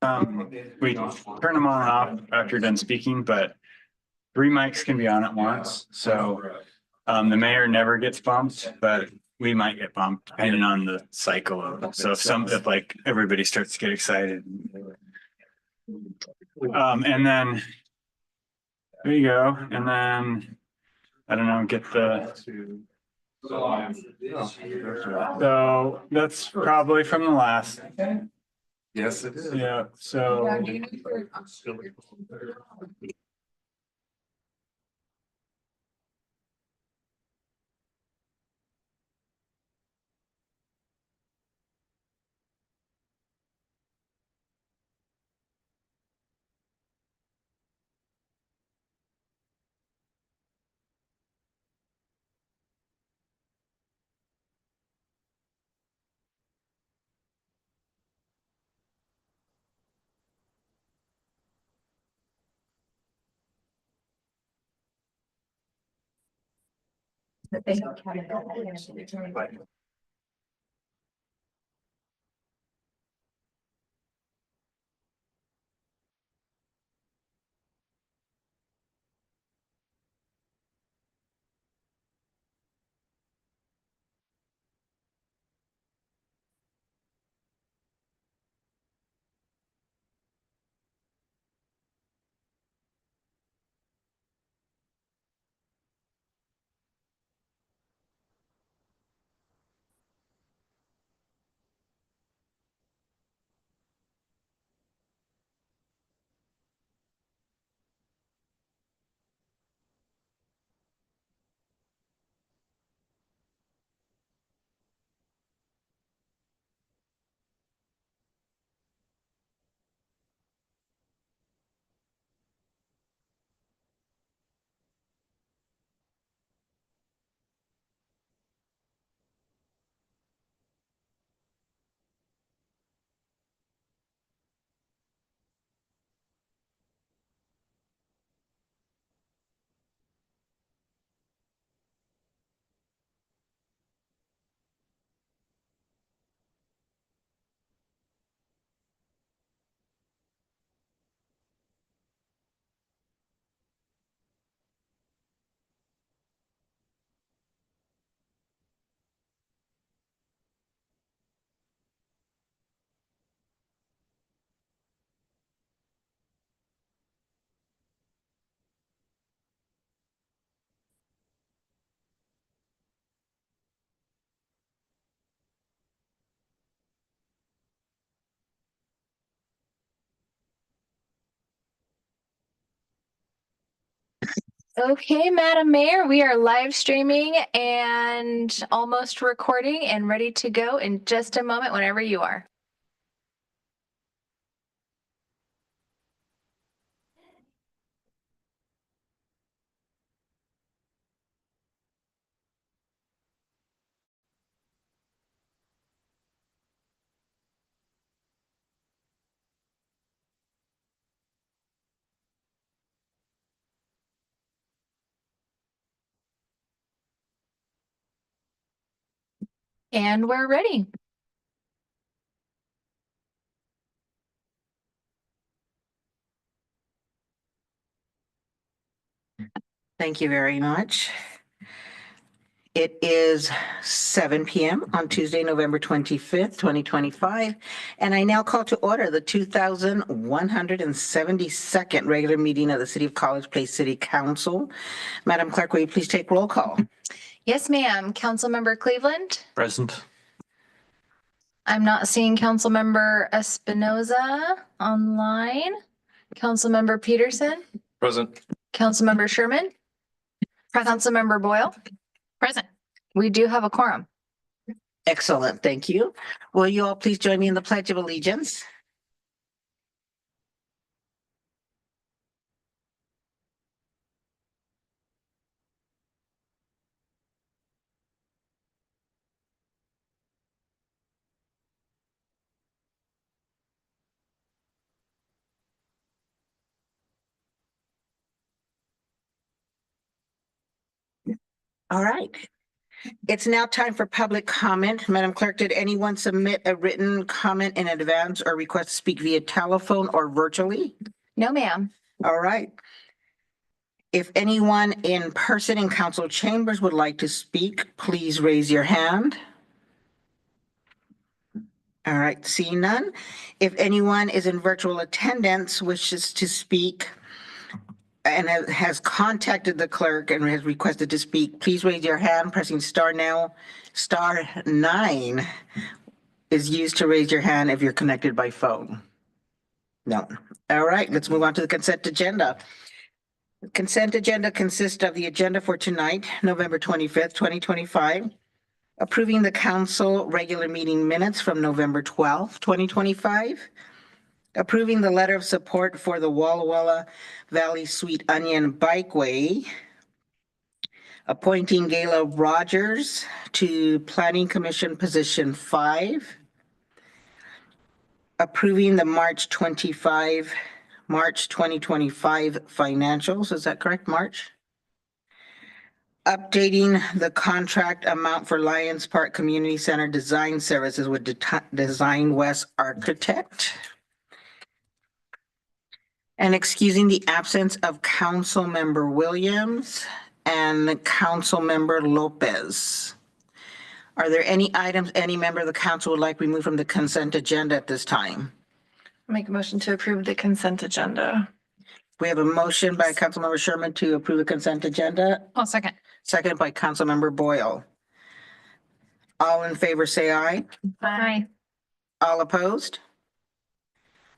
We turn them on and off after you're done speaking, but three mics can be on at once. So the mayor never gets bumped, but we might get bumped depending on the cycle of it. So if like everybody starts to get excited. And then there you go. And then I don't know, get the. So that's probably from the last. Yes, it is. Yeah. So. Okay, Madam Mayor, we are live streaming and almost recording and ready to go in just a moment whenever you are. And we're ready. Thank you very much. It is 7 p.m. on Tuesday, November 25th, 2025, and I now call to order the 2172nd regular meeting of the City of College Place City Council. Madam Clerk, will you please take roll call? Yes, ma'am. Councilmember Cleveland. Present. I'm not seeing Councilmember Espinoza online. Councilmember Peterson. Present. Councilmember Sherman. Councilmember Boyle. Present. We do have a quorum. Excellent, thank you. Will you all please join me in the Pledge of Allegiance? All right. It's now time for public comment. Madam Clerk, did anyone submit a written comment in advance or request to speak via telephone or virtually? No, ma'am. All right. If anyone in person in council chambers would like to speak, please raise your hand. All right, seeing none. If anyone is in virtual attendance, wishes to speak and has contacted the clerk and has requested to speak, please raise your hand, pressing star now. Star 9 is used to raise your hand if you're connected by phone. No. All right, let's move on to the consent agenda. The consent agenda consists of the agenda for tonight, November 25th, 2025, approving the council regular meeting minutes from November 12th, 2025, approving the letter of support for the Walla Walla Valley Sweet Onion Bikeway, appointing Gayla Rogers to Planning Commission Position 5, approving the March 2025 financials. Is that correct, March? Updating the contract amount for Lions Park Community Center design services with Design West Architect. And excusing the absence of Councilmember Williams and Councilmember Lopez. Are there any items any member of the council would like removed from the consent agenda at this time? Make a motion to approve the consent agenda. We have a motion by Councilmember Sherman to approve the consent agenda, I'll second. seconded by Councilmember Boyle. All in favor, say aye. Aye. All opposed?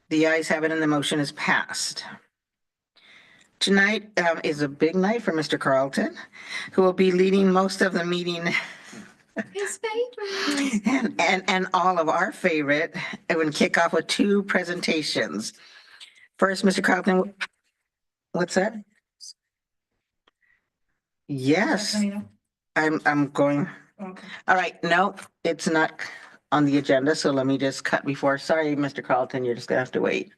The ayes have it and the motion is passed. Tonight is a big night for Mr. Carlton, who will be leading most of the meeting His favorite. and all of our favorite. It would kick off with 2 presentations. First, Mr. Carlton, what's that? Yes, I'm going. Okay. All right, no, it's not on the agenda, so let me just cut before. Sorry, Mr. Carlton, you're just gonna have to wait.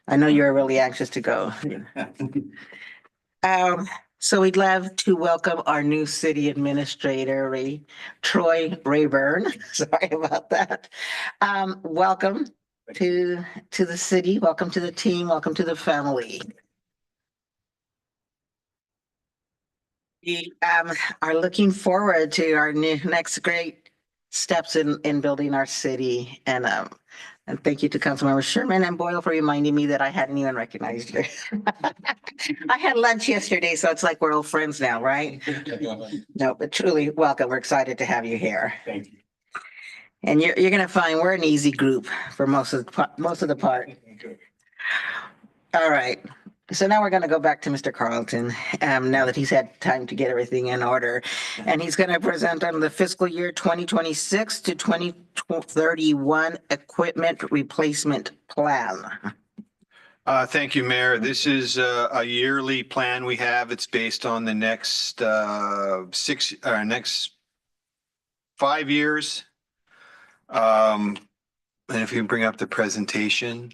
I know you're really anxious to go. So we'd love to welcome our new city administrator, Troy Rayburn. Sorry about that. Welcome to the city. Welcome to the team. Welcome to the family. We are looking forward to our next great steps in building our city. And thank you to Councilmember Sherman and Boyle for reminding me that I hadn't even recognized you. I had lunch yesterday, so it's like we're old friends now, right? No, but truly welcome. We're excited to have you here. Thank you. And you're gonna find we're an easy group for most of the part. All right. So now we're going to go back to Mr. Carlton, now that he's had time to get everything in order. And he's going to present on the fiscal year 2026 to 2031 equipment replacement plan. Thank you, Mayor. This is a yearly plan we have. It's based on the next next 5 years. And if you can bring up the presentation.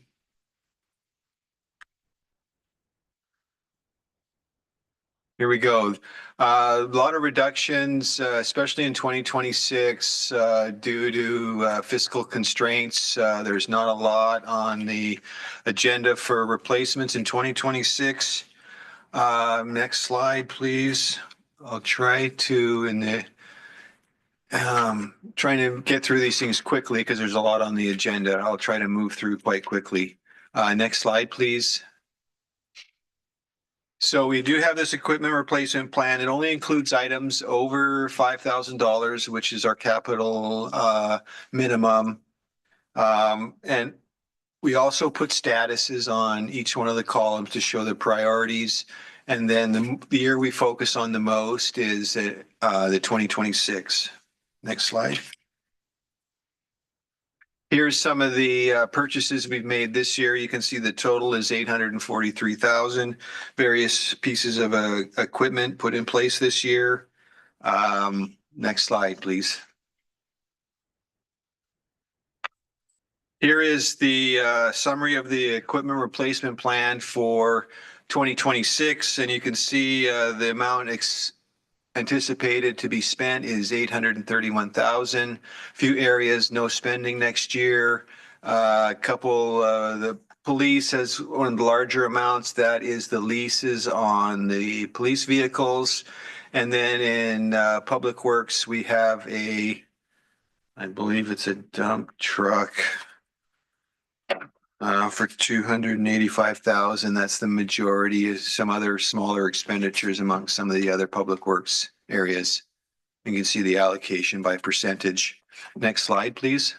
Here we go. A lot of reductions, especially in 2026, due to fiscal constraints. There's not a lot on the agenda for replacements in 2026. Next slide, please. I'll try to trying to get through these things quickly because there's a lot on the agenda. I'll try to move through quite quickly. Next slide, please. So we do have this equipment replacement plan. It only includes items over $5,000, which is our capital minimum. And we also put statuses on each one of the columns to show the priorities. And then the year we focus on the most is the 2026. Next slide. Here's some of the purchases we've made this year. You can see the total is $843,000. Various pieces of equipment put in place this year. Next slide, please. Here is the summary of the equipment replacement plan for 2026, and you can see the amount anticipated to be spent is 831,000. Few areas, no spending next year. A couple, the police has one of the larger amounts. That is the leases on the police vehicles. And then in Public Works, we have I believe it's a dump truck for 285,000. That's the majority. Some other smaller expenditures among some of the other Public Works areas. You can see the allocation by percentage. Next slide, please.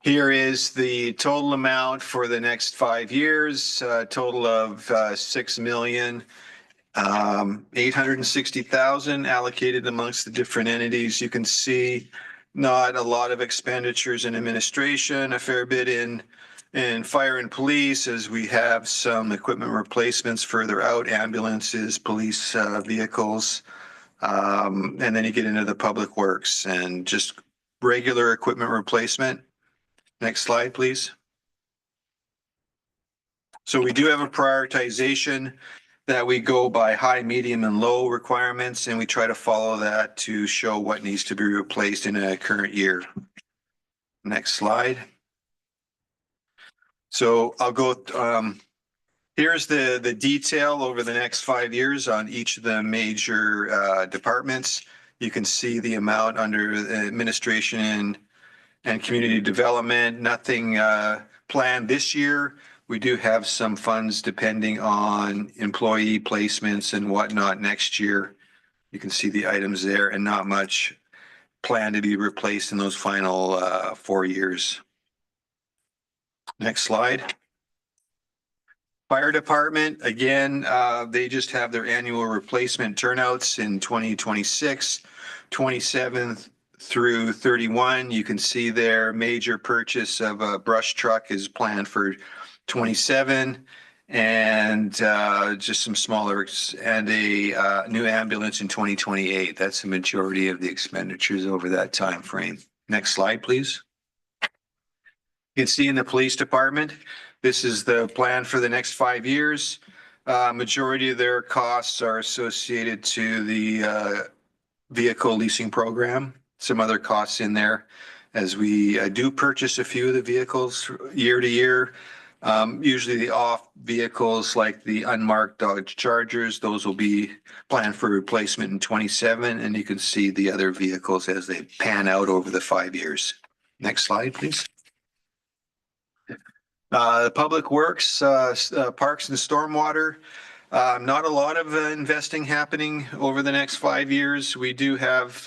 Here is the total amount for the next 5 years, total of 6,860,000 allocated amongst the different entities. You can see not a lot of expenditures in administration, a fair bit in fire and police, as we have some equipment replacements further out, ambulances, police vehicles. And then you get into the Public Works and just regular equipment replacement. Next slide, please. So we do have a prioritization that we go by high, medium, and low requirements, and we try to follow that to show what needs to be replaced in a current year. Next slide. So I'll go, here's the detail over the next 5 years on each of the major departments. You can see the amount under administration and community development. Nothing planned this year. We do have some funds depending on employee placements and whatnot next year. You can see the items there, and not much planned to be replaced in those final 4 years. Next slide. Fire department, again, they just have their annual replacement turnouts in 2026, 27 through 31. You can see their major purchase of a brush truck is planned for 27, and just some smaller, and a new ambulance in 2028. That's the majority of the expenditures over that time frame. Next slide, please. You can see in the police department, this is the plan for the next 5 years. Majority of their costs are associated to the vehicle leasing program. Some other costs in there, as we do purchase a few of the vehicles year to year. Usually the off vehicles like the unmarked Dodge Chargers, those will be planned for replacement in 27, and you can see the other vehicles as they pan out over the 5 years. Next slide, please. The Public Works, Parks and Stormwater. Not a lot of investing happening over the next 5 years. We do have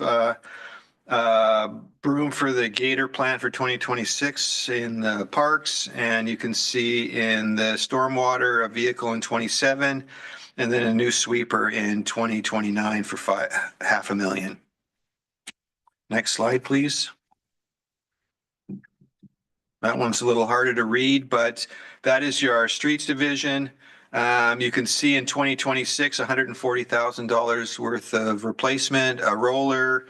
room for the Gator plan for 2026 in the parks, and you can see in the stormwater a vehicle in 27, and then a new sweeper in 2029 for $500,000. Next slide, please. That one's a little harder to read, but that is our streets division. You can see in 2026, $140,000 worth of replacement, a roller,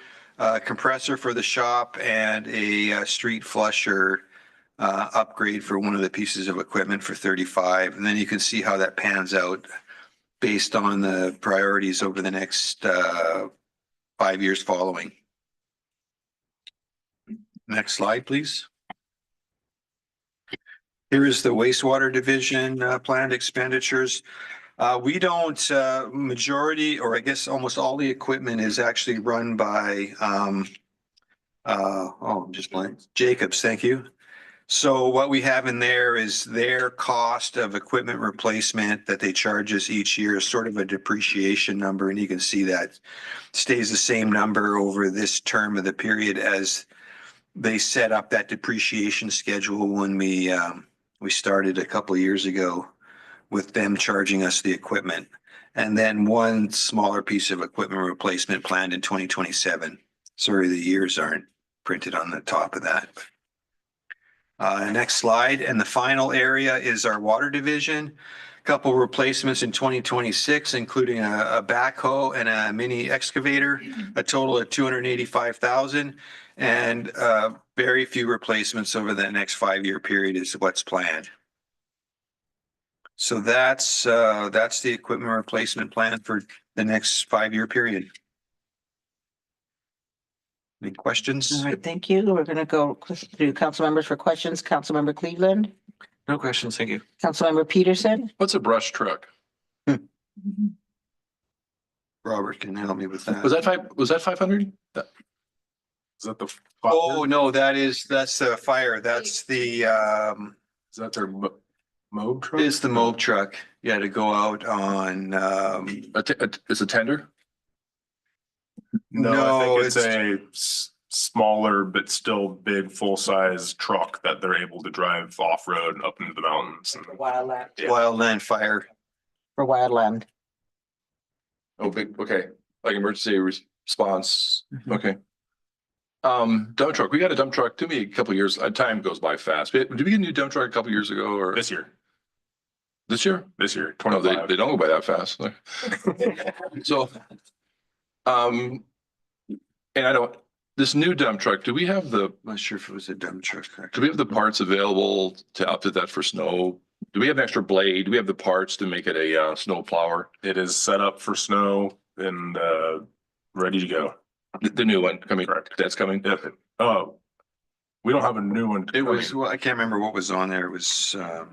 compressor for the shop, and a street flusher upgrade for one of the pieces of equipment for 35. And then you can see how that pans out based on the priorities over the next 5 years following. Next slide, please. Here is the wastewater division planned expenditures. We don't, majority, or I guess almost all the equipment is actually run by, I'm just blank, Jacobs, thank you. So what we have in there is their cost of equipment replacement that they charge us each year, is sort of a depreciation number, and you can see that stays the same number over this term of the period as they set up that depreciation schedule when we started a couple of years ago with them charging us the equipment. And then one smaller piece of equipment replacement planned in 2027. Sorry, the years aren't printed on the top of that. Next slide. And the final area is our water division. A couple replacements in 2026, including a backhoe and a mini excavator, a total of 285,000, and very few replacements over the next 5 year period is what's planned. So that's the equipment replacement plan for the next 5-year period. Any questions? All right, thank you. We're going to go to council members for questions. Councilmember Cleveland, No questions, thank you. Councilmember Peterson, What's a brush truck? Robert can help me with that. Was that 500? Is that the? Oh, no, that's the fire. That's the, Is that their mob truck? is the mob truck. Yeah, to go out on, It's a tender? No, No, I think it's it's- a smaller but still big full-size truck that they're able to drive off-road and up into the mountains. Wildland. Yeah. wildland fire. For Wildland. Oh, big, okay, like emergency response, okay. Dump truck, we got a dump truck, to me, a couple of years, time goes by fast. Did we get a new dump truck a couple of years ago or This year, this year? no, they 25. Don't go by that fast. So, and I don't, this new dump truck, do we have the Not sure if it was a dump truck. Do we have the parts available to outfit that for snow? Do we have an extra blade? Do we have the parts to make it a snow plower? It is set up for snow and ready to go. The new one coming, Correct. that's coming. Yep. Oh, we don't have a new one. It was, coming. well, I can't remember what was on there. It was, I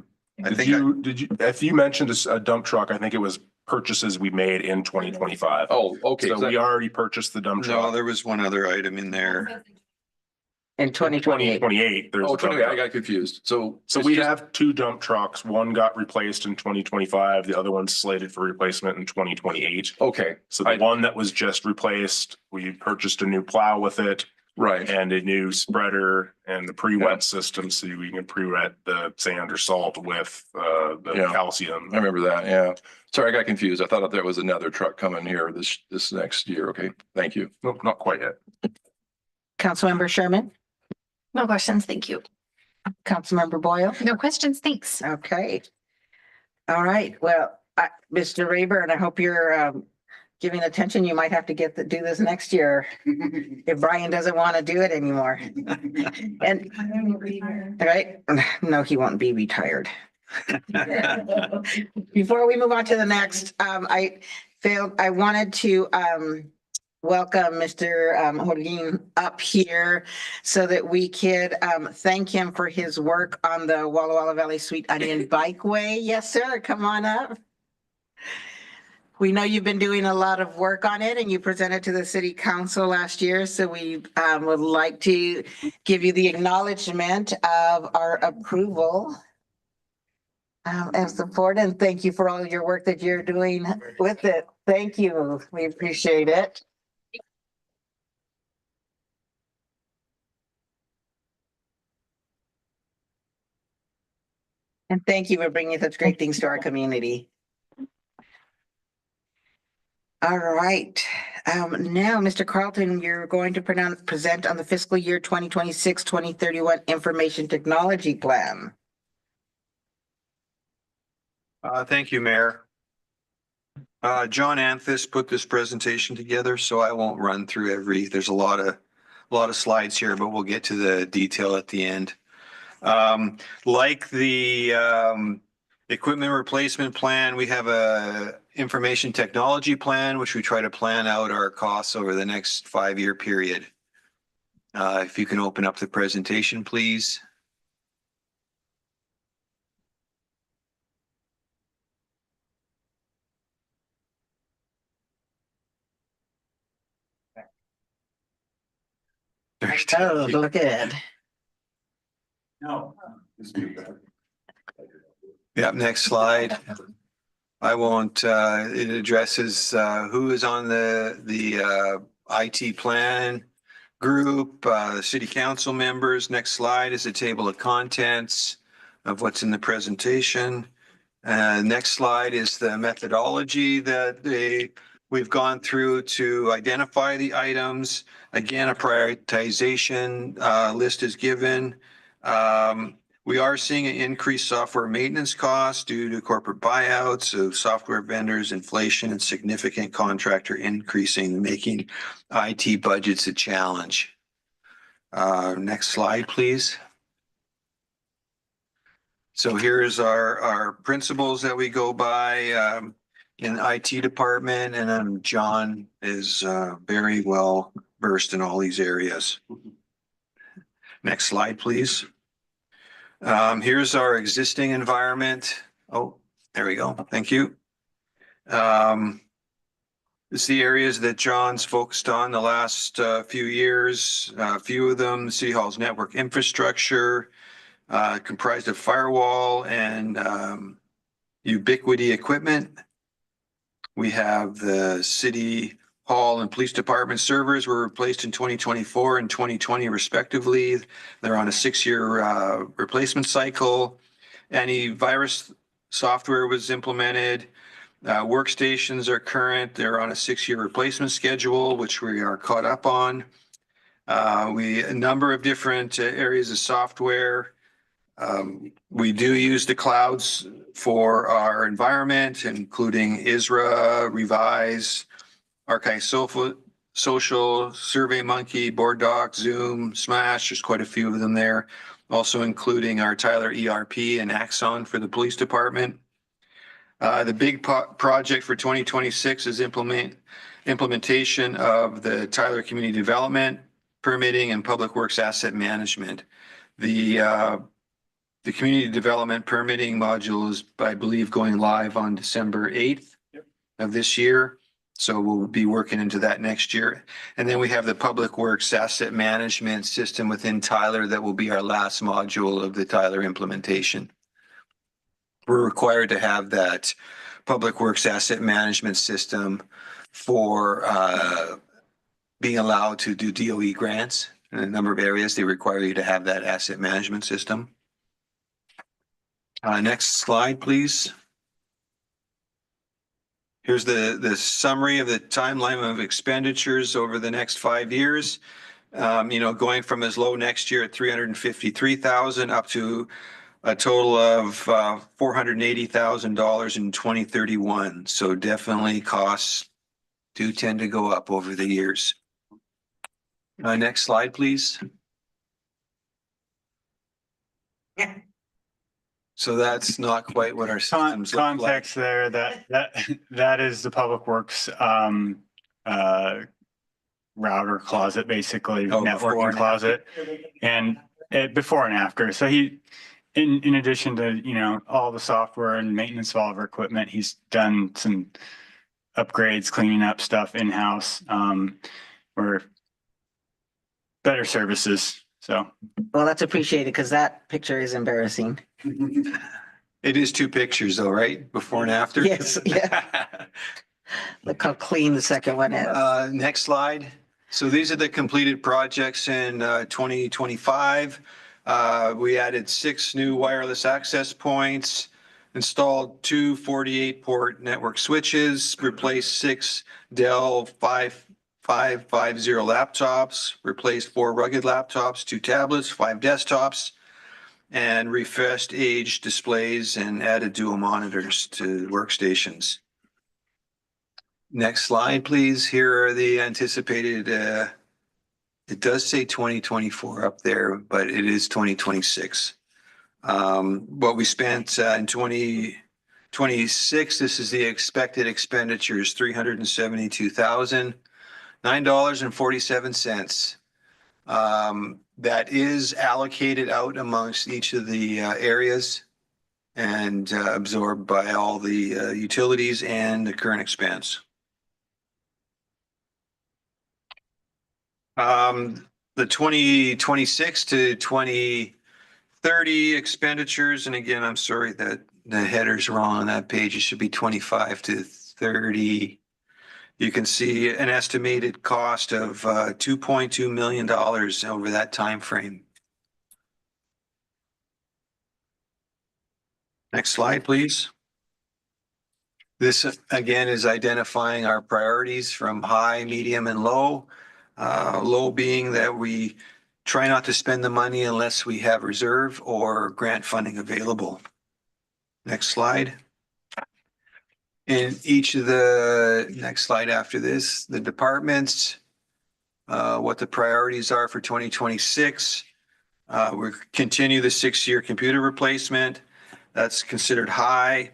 Did think, you, if you mentioned a dump truck, I think it was purchases we made in 2025. Oh, okay. So we already purchased the dump no, truck. there was one other item in there. In 2028. 2028, there's Oh, a dump 20, I truck. got confused. So. So it's we just- have two dump trucks. One got replaced in 2025. The other one's slated for replacement in 2028. Okay, So the I- one that was just replaced, we purchased a new plow with it right. and a new spreader and the pre-wet system so we can pre-wet the sand or salt with the Yeah. calcium. I remember that. Yeah. Sorry, I got confused. I thought there was another truck coming here this next year. Okay, thank you. Nope, not quite yet. Councilmember Sherman, No questions, thank you. Councilmember Boyle. No questions, thanks. Okay. All right, well, Mr. Rayburn, I hope you're giving attention. You might have to do this next year if Brian doesn't want to do it anymore. And, right? No, he won't be retired. Before we move on to the next, I wanted to welcome Mr. Holguin up here so that we could thank him for his work on the Walla Walla Valley Sweet Onion Bikeway. Yes, sir. Come on up. We know you've been doing a lot of work on it and you presented to the city council last year. So we would like to give you the acknowledgement of our approval and support, and thank you for all your work that you're doing with it. Thank you. We appreciate it. And thank you for bringing such great things to our community. All right. Now, Mr. Carlton, you're going to present on the fiscal year 2026-2031 Information Technology Plan. Thank you, Mayor. John Anthus put this presentation together, so I won't run through there's a lot of slides here, but we'll get to the detail at the end. Like the equipment replacement plan, we have a information technology plan, which we try to plan out our costs over the next 5-year period. If you can open up the presentation, please. Oh, look at it. No. Yeah, next slide. I won't, it addresses who is on the IT plan group, city council members. Next slide is a table of contents of what's in the presentation. Next slide is the methodology that we've gone through to identify the items. Again, a prioritization list is given. We are seeing an increased software maintenance costs due to corporate buyouts of software vendors, inflation, and significant contractor increasing, making IT budgets a challenge. Next slide, please. So here's our principles that we go by in the IT department, and then John is very well versed in all these areas. Next slide, please. Here's our existing environment. Oh, there we go. Thank you. It's the areas that John's focused on the last few years. A few of them, City Hall's network infrastructure, comprised of firewall and Ubiquity equipment. We have the City Hall and Police Department servers were replaced in 2024 and 2020 respectively. They're on a 6-year replacement cycle. Antivirus software was implemented. Workstations are current. They're on a 6-year replacement schedule, which we are caught up on. A number of different areas of software. We do use the clouds for our environment, including ISRA, Revise, Archive Social, SurveyMonkey, BoardDoc, Zoom, Smash. There's quite a few of them there. Also including our Tyler ERP and Axon for the police department. The big project for 2026 is implementation of the Tyler Community Development, Permitting, and Public Works Asset Management. The Community Development Permitting module is, I believe, going live on December 8th of this year. So we'll be working into that next year. And then we have the Public Works Asset Management system within Tyler that will be our last module of the Tyler implementation. We're required to have that Public Works Asset Management system for being allowed to do DOE grants. In a number of areas, they require you to have that asset management system. Next slide, please. Here's the summary of the timeline of expenditures over the next 5 years. Going from as low next year at 353,000 up to a total of $480,000 in 2031. So definitely costs do tend to go up over the years. Next slide, please. So that's not quite what our systems look like. Context there, that is the Public Works router closet, basically networking closet, and before and after. So in addition to, all the software and maintenance of all of our equipment, he's done some upgrades, cleaning up stuff in-house, or better services. So. Well, that's appreciated because that picture is embarrassing. It is 2 pictures though, right? Before and after? Yes, yeah. Look how clean the second one is. Next slide. So these are the completed projects in 2025. We added 6 new wireless access points, installed 2 48-port network switches, replaced 6 Dell 5550 laptops, replaced 4 rugged laptops, 2 tablets, 5 desktops, and refreshed aged displays and added dual monitors to workstations. Next slide, please. Here are the anticipated, it does say 2024 up there, but it is 2026. What we spent in 2026, this is the expected expenditures, $372,009.47. That is allocated out amongst each of the areas and absorbed by all the utilities and the current expense. The 2026 to 2030 expenditures, and again, I'm sorry that the header's wrong on that page. It should be 25 to 30. You can see an estimated cost of $2.2 million over that time frame. Next slide, please. This again is identifying our priorities from high, medium, and low. Low being that we try not to spend the money unless we have reserve or grant funding available. Next slide. In each of the next slide after this, the departments, what the priorities are for 2026. We continue the 6-year computer replacement. That's considered high.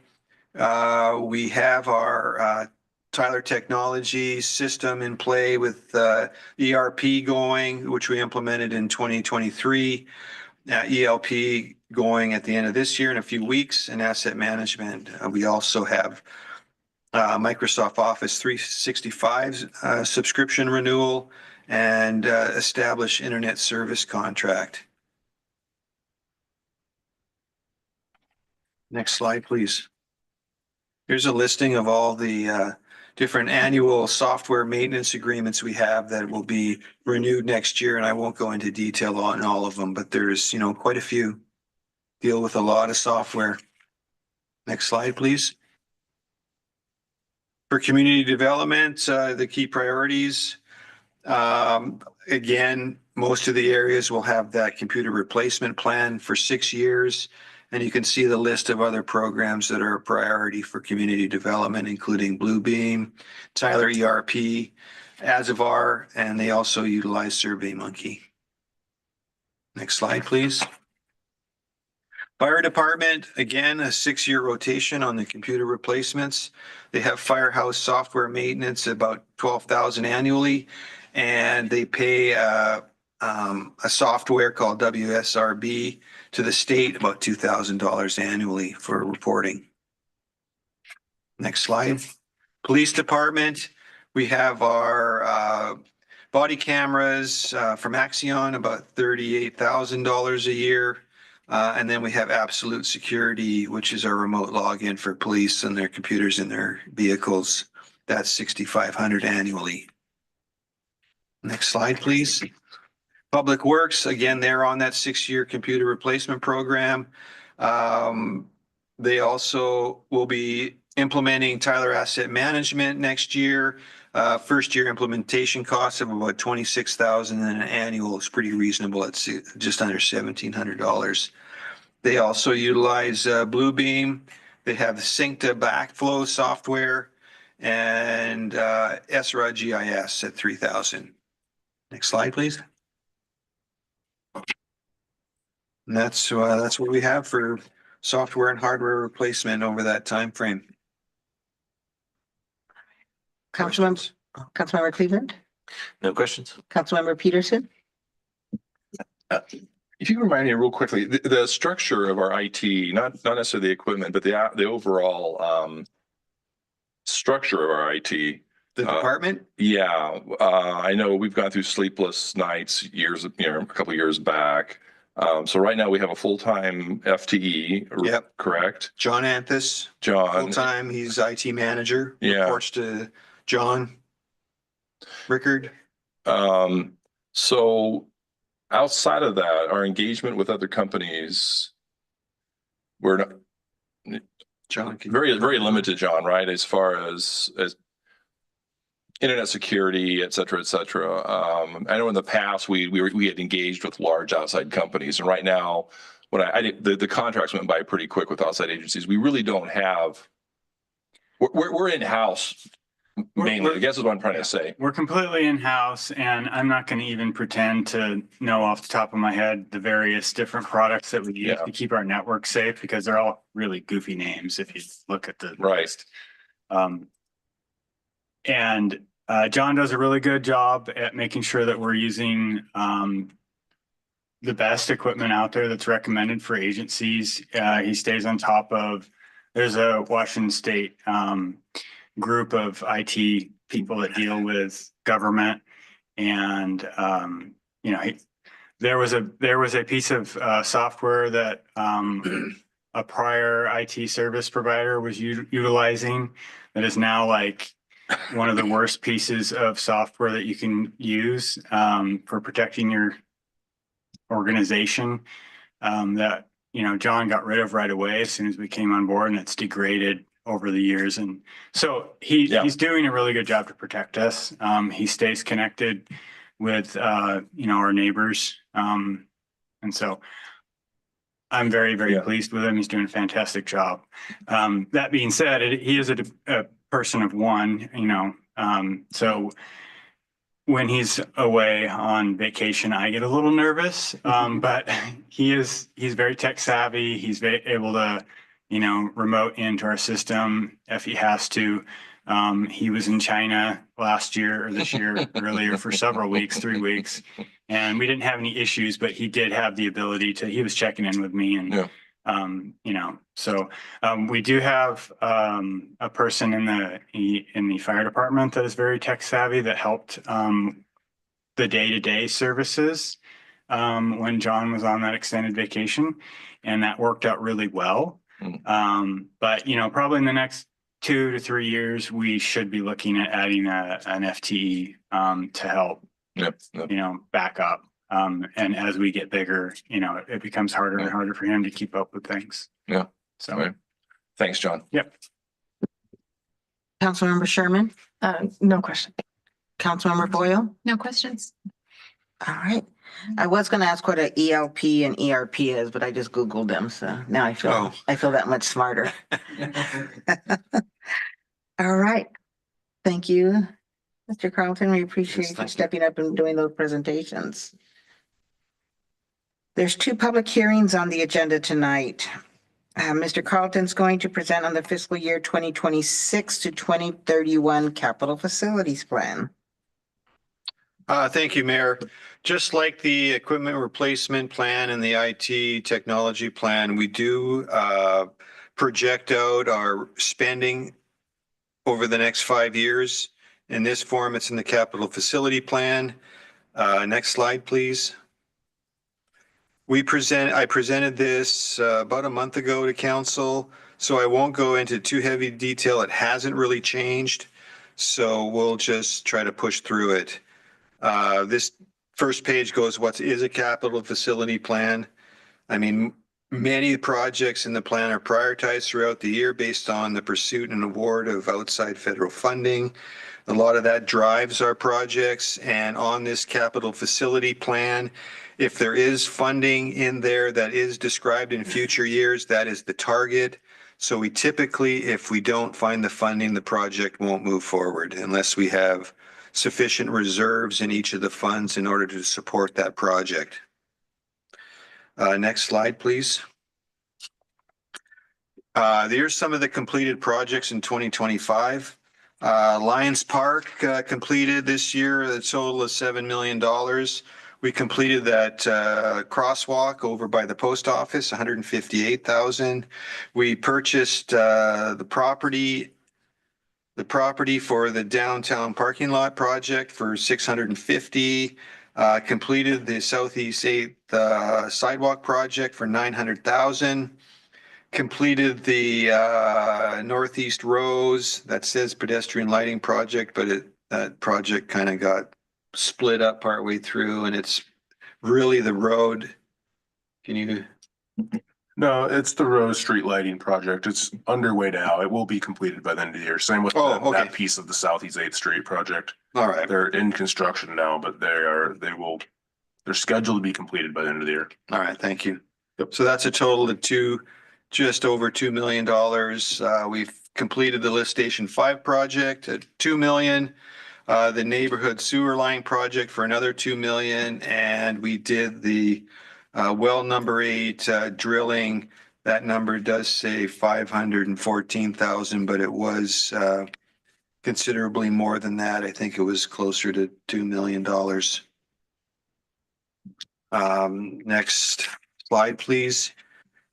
We have our Tyler Technology system in play with ERP going, which we implemented in 2023. ELP going at the end of this year in a few weeks, and asset management. We also have Microsoft Office 365 subscription renewal and establish internet service contract. Next slide, please. Here's a listing of all the different annual software maintenance agreements we have that will be renewed next year, and I won't go into detail on all of them, but there's, quite a few. Deal with a lot of software. Next slide, please. For community development, the key priorities. Again, most of the areas will have that computer replacement plan for 6 years. And you can see the list of other programs that are a priority for community development, including Bluebeam, Tyler ERP, Azavar, and they also utilize SurveyMonkey. Next slide, please. Fire department, again, a 6-year rotation on the computer replacements. They have Firehouse software maintenance, about $12,000 annually, and they pay a software called WSRB to the state, about $2,000 annually for reporting. Next slide. Police department, we have our body cameras from Axion, about $38,000 a year. And then we have Absolute Security, which is our remote login for police and their computers in their vehicles. That's $6,500 annually. Next slide, please. Public Works, again, they're on that 6-year computer replacement program. They also will be implementing Tyler Asset Management next year. First year implementation costs of about $26,000 and an annual is pretty reasonable. It's just under $1,700. They also utilize Bluebeam. They have the Syncta Backflow software and Esra GIS at $3,000. Next slide, please. And that's what we have for software and hardware replacement over that time frame. Councilmember Cleveland, No questions? Councilmember Peterson. If you can remind me real quickly, the structure of our IT, not necessarily the equipment, but the overall structure of our IT. The department? Yeah, I know we've gone through sleepless nights a couple of years back. So right now we have a full-time FTE, Yep. correct? John Anthus, John. full-time, he's IT manager. Yeah. Reports to John Rickard. So outside of that, our engagement with other companies, we're not John. very, very limited, John, right? As far as internet security, et cetera, et cetera. I know in the past we had engaged with large outside companies, and right now, when the contracts went by pretty quick with outside agencies. We really don't have. We're in-house mainly. I guess is what I'm trying to say. We're completely in-house, and I'm not going to even pretend to know off the top of my head the various different products that we use to keep our network safe, because they're all really goofy names if you look at the list. And John does a really good job at making sure that we're using the best equipment out there that's recommended for agencies. He stays on top of, there's a Washington State group of IT people that deal with government. And, there was a piece of software that a prior IT service provider was utilizing that is now like one of the worst pieces of software that you can use for protecting your organization that, John got rid of right away as soon as we came on board, and it's degraded over the years. And so he's doing a really good job to protect us. He stays connected with, our neighbors. And so I'm very, very pleased with him. He's doing a fantastic job. That being said, he is a person of one, so when he's away on vacation, I get a little nervous, but he's very tech savvy. He's able to remote into our system if he has to. He was in China last year or this year earlier for several weeks, 3 weeks. And we didn't have any issues, but he did have the ability he was checking in with me and, we do have, a person in the fire department that is very tech savvy that helped, the day-to-day services, when John was on that extended vacation, and that worked out really well. But probably in the next 2 to 3 years, we should be looking at adding an FTE to help, back up. And as we get bigger, it becomes harder and harder for him to keep up with things. Yeah. So, Right. Thanks, John. yep. Councilmember Sherman, No question. Councilmember Boyle. No questions. All right. I was going to ask what an ELP and ERP is, but I just Googled them. So now I feel that much smarter. All right. Thank you, Mr. Carlton. We appreciate you stepping up and doing those presentations. There's 2 public hearings on the agenda tonight. Mr. Carlton's going to present on the fiscal year 2026 to 2031 capital facilities plan. Thank you, Mayor. Just like the equipment replacement plan and the IT technology plan, we do project out our spending over the next 5 years. In this form, it's in the capital facility plan. Next slide, please. I presented this about a month ago to council, so I won't go into too heavy detail. It hasn't really changed, so we'll just try to push through it. This first page goes, what is a capital facility plan? I mean, many projects in the plan are prioritized throughout the year based on the pursuit and award of outside federal funding. A lot of that drives our projects, and on this capital facility plan, if there is funding in there that is described in future years, that is the target. So we typically, if we don't find the funding, the project won't move forward unless we have sufficient reserves in each of the funds in order to support that project. Next slide, please. Here's some of the completed projects in 2025. Lions Park completed this year, a total of $7 million. We completed that crosswalk over by the post office, $158,000. We purchased the property for the downtown parking lot project for $650,000. Completed the Southeast 8th sidewalk project for $900,000. Completed the Northeast Rose, that says pedestrian lighting project, but that project kind of got split up partway through, and it's really the road. Can you? No, it's the Rose Street lighting project. It's underway now. It will be completed by the end of the year. Same with that piece of the Southeast 8th Street project. All right. They're in construction now, but they're scheduled to be completed by the end of the year. All right, thank you. So that's a total of just over $2 million. We've completed the Lift Station 5 project at $2 million. The neighborhood sewer line project for another $2 million, and we did the well number 8 drilling. That number does say 514,000, but it was considerably more than that. I think it was closer to $2 million. Next slide, please.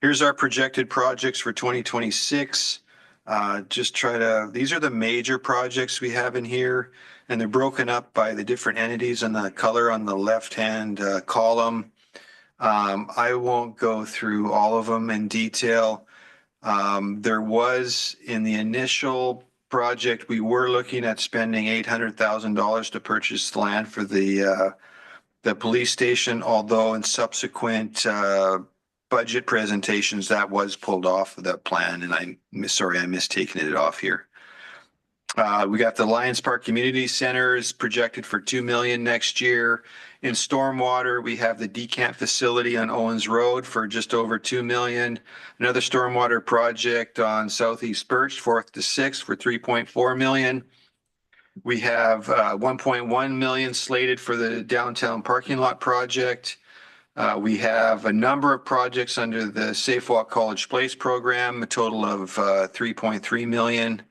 Here's our projected projects for 2026. These are the major projects we have in here, and they're broken up by the different entities and the color on the left-hand column. I won't go through all of them in detail. There was, in the initial project, we were looking at spending $800,000 to purchase the land for the police station, although in subsequent budget presentations, that was pulled off of that plan, and I mistaken it off here. We got the Lions Park Community Centers projected for $2 million next year. In stormwater, we have the decant facility on Owens Road for just over $2 million. Another stormwater project on Southeast Birch, 4th to 6th for $3.4 million. We have $1.1 million slated for the downtown parking lot project. We have a number of projects under the Safe Walk College Place program, a total of 3.3 million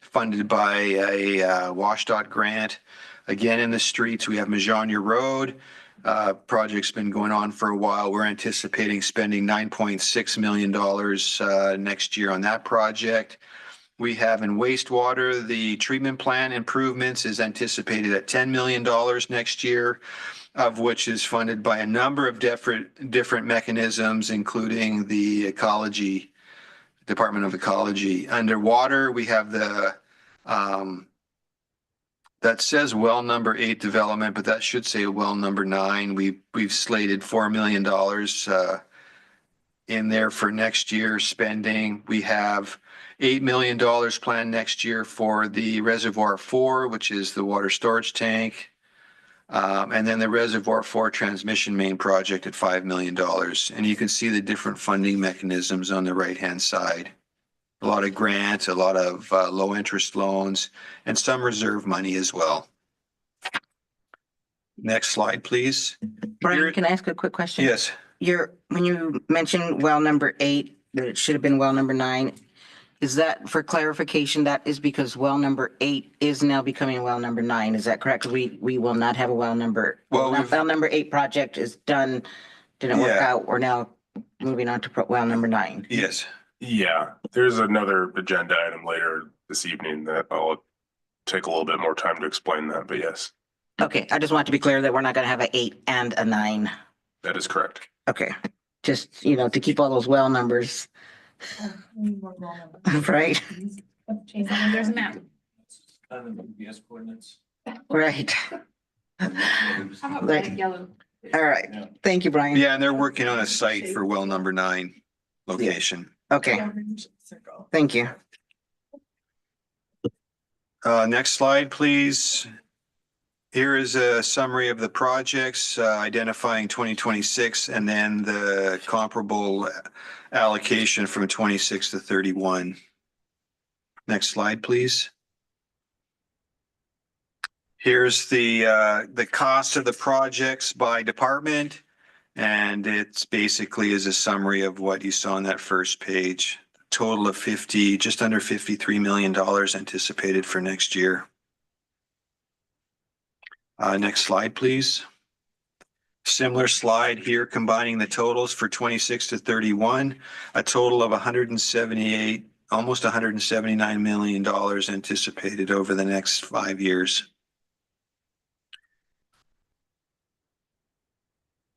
funded by a WashDOT grant. Again, in the streets, we have Majania Road. Project's been going on for a while. We're anticipating spending $9.6 million next year on that project. We have in wastewater, the treatment plant improvements is anticipated at $10 million next year, of which is funded by a number of different mechanisms, including the Department of Ecology. Underwater, we have the that says well number 8 development, but that should say well number 9. We've slated $4 million in there for next year spending. We have $8 million planned next year for the Reservoir 4, which is the water storage tank. And then the Reservoir 4 transmission main project at $5 million. And you can see the different funding mechanisms on the right-hand side. A lot of grants, a lot of low interest loans, and some reserve money as well. Next slide, please. Brian, can I ask a quick question? Yes. When you mentioned well number 8, that it should have been well number 9, is that for clarification? That is because well number 8 is now becoming well number 9. Is that correct? We will not have a well number. Well, well number 8 project is done, didn't work out. We're now moving on to well number 9. Yes. Yeah, there's another agenda item later this evening that I'll take a little bit more time to explain that, but yes, Okay, I just want to be clear that we're not going to have an 8 and a 9. that is correct. Okay, just, to keep all those well numbers, right? There's a map. Right. Like, Yellow. all right, thank you, Brian. Yeah, and they're working on a site for well number 9 location. Okay, thank you. Next slide, please. Here is a summary of the projects identifying 2026 and then the comparable allocation from 26 to 31. Next slide, please. Here's the cost of the projects by department. And it's basically is a summary of what you saw on that first page. Total of just under $53 million anticipated for next year. Next slide, please. Similar slide here, combining the totals for 26 to 31, a total of 178, almost $179 million anticipated over the next 5 years.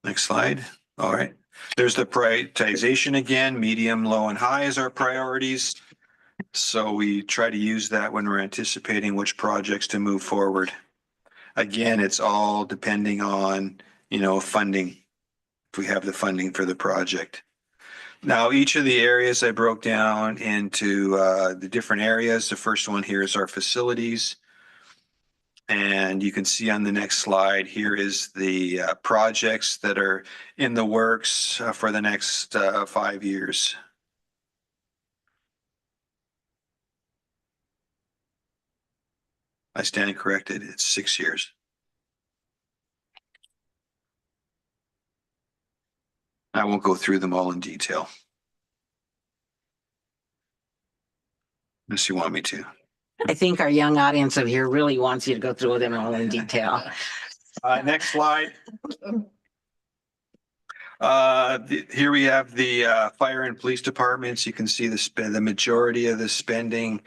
Next slide. All right. There's the prioritization again, medium, low, and high as our priorities. So we try to use that when we're anticipating which projects to move forward. Again, it's all depending on, funding, if we have the funding for the project. Now, each of the areas I broke down into the different areas. The first one here is our facilities. And you can see on the next slide, here is the projects that are in the works for the next 5 years. I stand corrected, it's 6 years. I won't go through them all in detail. Unless you want me to. I think our young audience of here really wants you to go through them all in detail. Next slide. Here we have the fire and police departments. You can see the majority of the spending.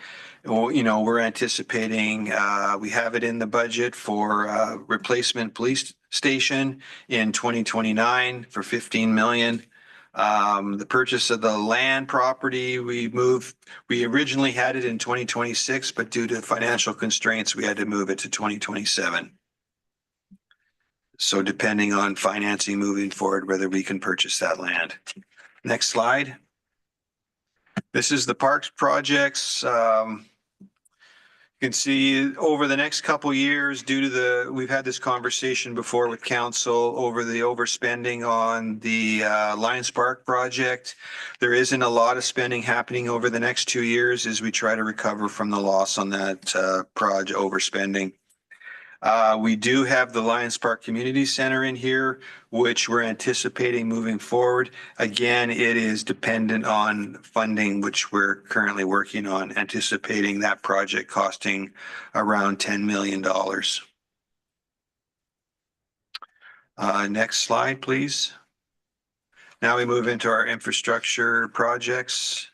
We're anticipating, we have it in the budget for replacement police station in 2029 for 15 million. The purchase of the land property, we originally had it in 2026, but due to financial constraints, we had to move it to 2027. So depending on financing moving forward, whether we can purchase that land. Next slide. This is the parks projects. You can see over the next couple of years, we've had this conversation before with council over the overspending on the Lions Park project. There isn't a lot of spending happening over the next 2 years as we try to recover from the loss on that project overspending. We do have the Lions Park Community Center in here, which we're anticipating moving forward. Again, it is dependent on funding, which we're currently working on, anticipating that project costing around $10 million. Next slide, please. Now we move into our infrastructure projects.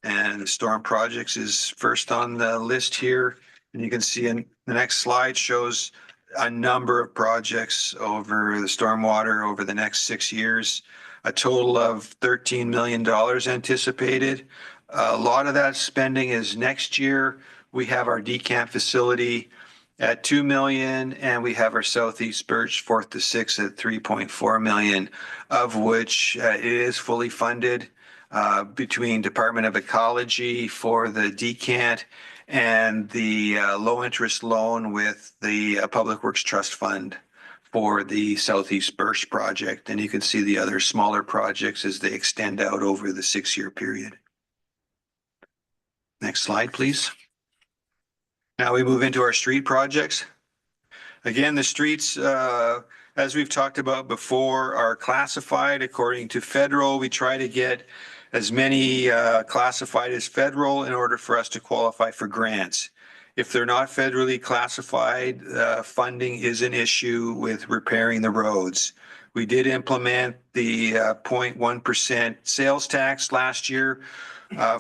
And the storm projects is first on the list here. And you can see in the next slide shows a number of projects over the stormwater over the next 6 years. A total of $13 million anticipated. A lot of that spending is next year. We have our decamp facility at 2 million, and we have our Southeast Birch 4th to 6th at 3.4 million, of which it is fully funded between Department of Ecology for the decant and the low interest loan with the Public Works Trust Fund for the Southeast Birch project. And you can see the other smaller projects as they extend out over the 6-year period. Next slide, please. Now we move into our street projects. Again, the streets, as we've talked about before, are classified according to federal. We try to get as many classified as federal in order for us to qualify for grants. If they're not federally classified, funding is an issue with repairing the roads. We did implement the 0.1% sales tax last year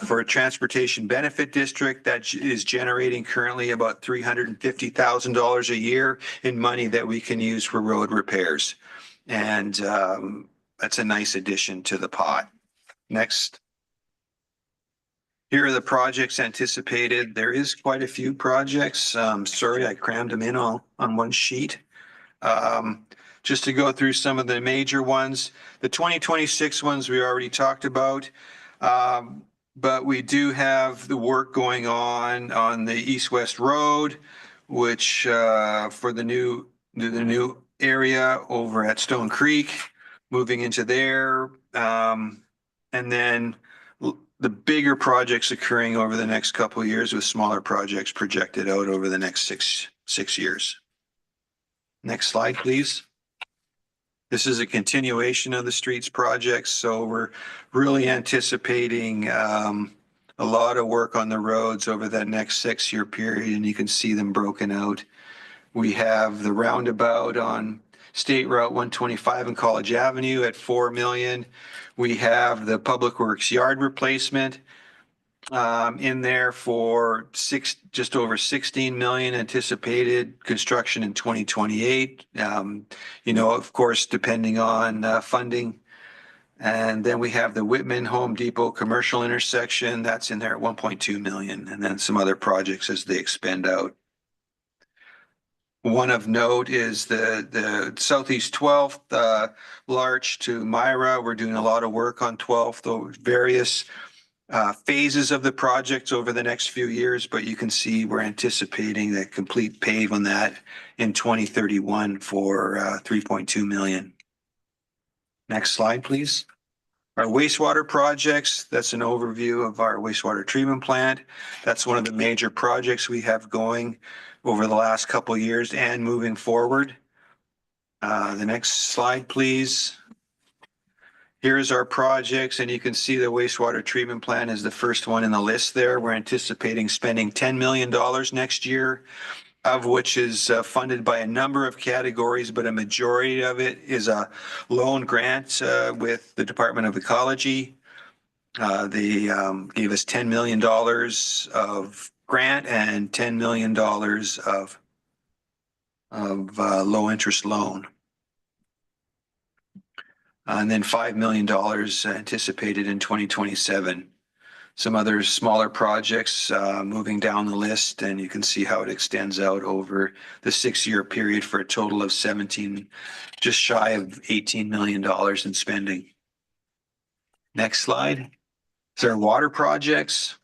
for a transportation benefit district that is generating currently about $350,000 a year in money that we can use for road repairs. And that's a nice addition to the pot. Next. Here are the projects anticipated. There is quite a few projects. Sorry, I crammed them in on one sheet. Just to go through some of the major ones. The 2026 ones we already talked about. But we do have the work going on the East-West Road, which for the new area over at Stone Creek, moving into there. And then the bigger projects occurring over the next couple of years with smaller projects projected out over the next six years. Next slide, please. This is a continuation of the streets projects, so we're really anticipating a lot of work on the roads over that next 6-year period, and you can see them broken out. We have the roundabout on State Route 125 and College Avenue at 4 million. We have the Public Works yard replacement in there for just over 16 million anticipated construction in 2028. Of course, depending on funding. And then we have the Whitman Home Depot commercial intersection that's in there at 1.2 million, and then some other projects as they expand out. One of note is the Southeast 12th, Larch to Myra. We're doing a lot of work on 12th, those various phases of the projects over the next few years, but you can see we're anticipating the complete pave on that in 2031 for 3.2 million. Next slide, please. Our wastewater projects, that's an overview of our wastewater treatment plant. That's one of the major projects we have going over the last couple of years and moving forward. The next slide, please. Here's our projects, and you can see the wastewater treatment plant is the first one in the list there. We're anticipating spending $10 million next year, of which is funded by a number of categories, but a majority of it is a loan grant with the Department of Ecology. They gave us $10 million of grant and $10 million of low interest loan. And then $5 million anticipated in 2027. Some other smaller projects moving down the list, and you can see how it extends out over the 6-year period for a total of just shy of $18 million in spending. Next slide. So our water projects.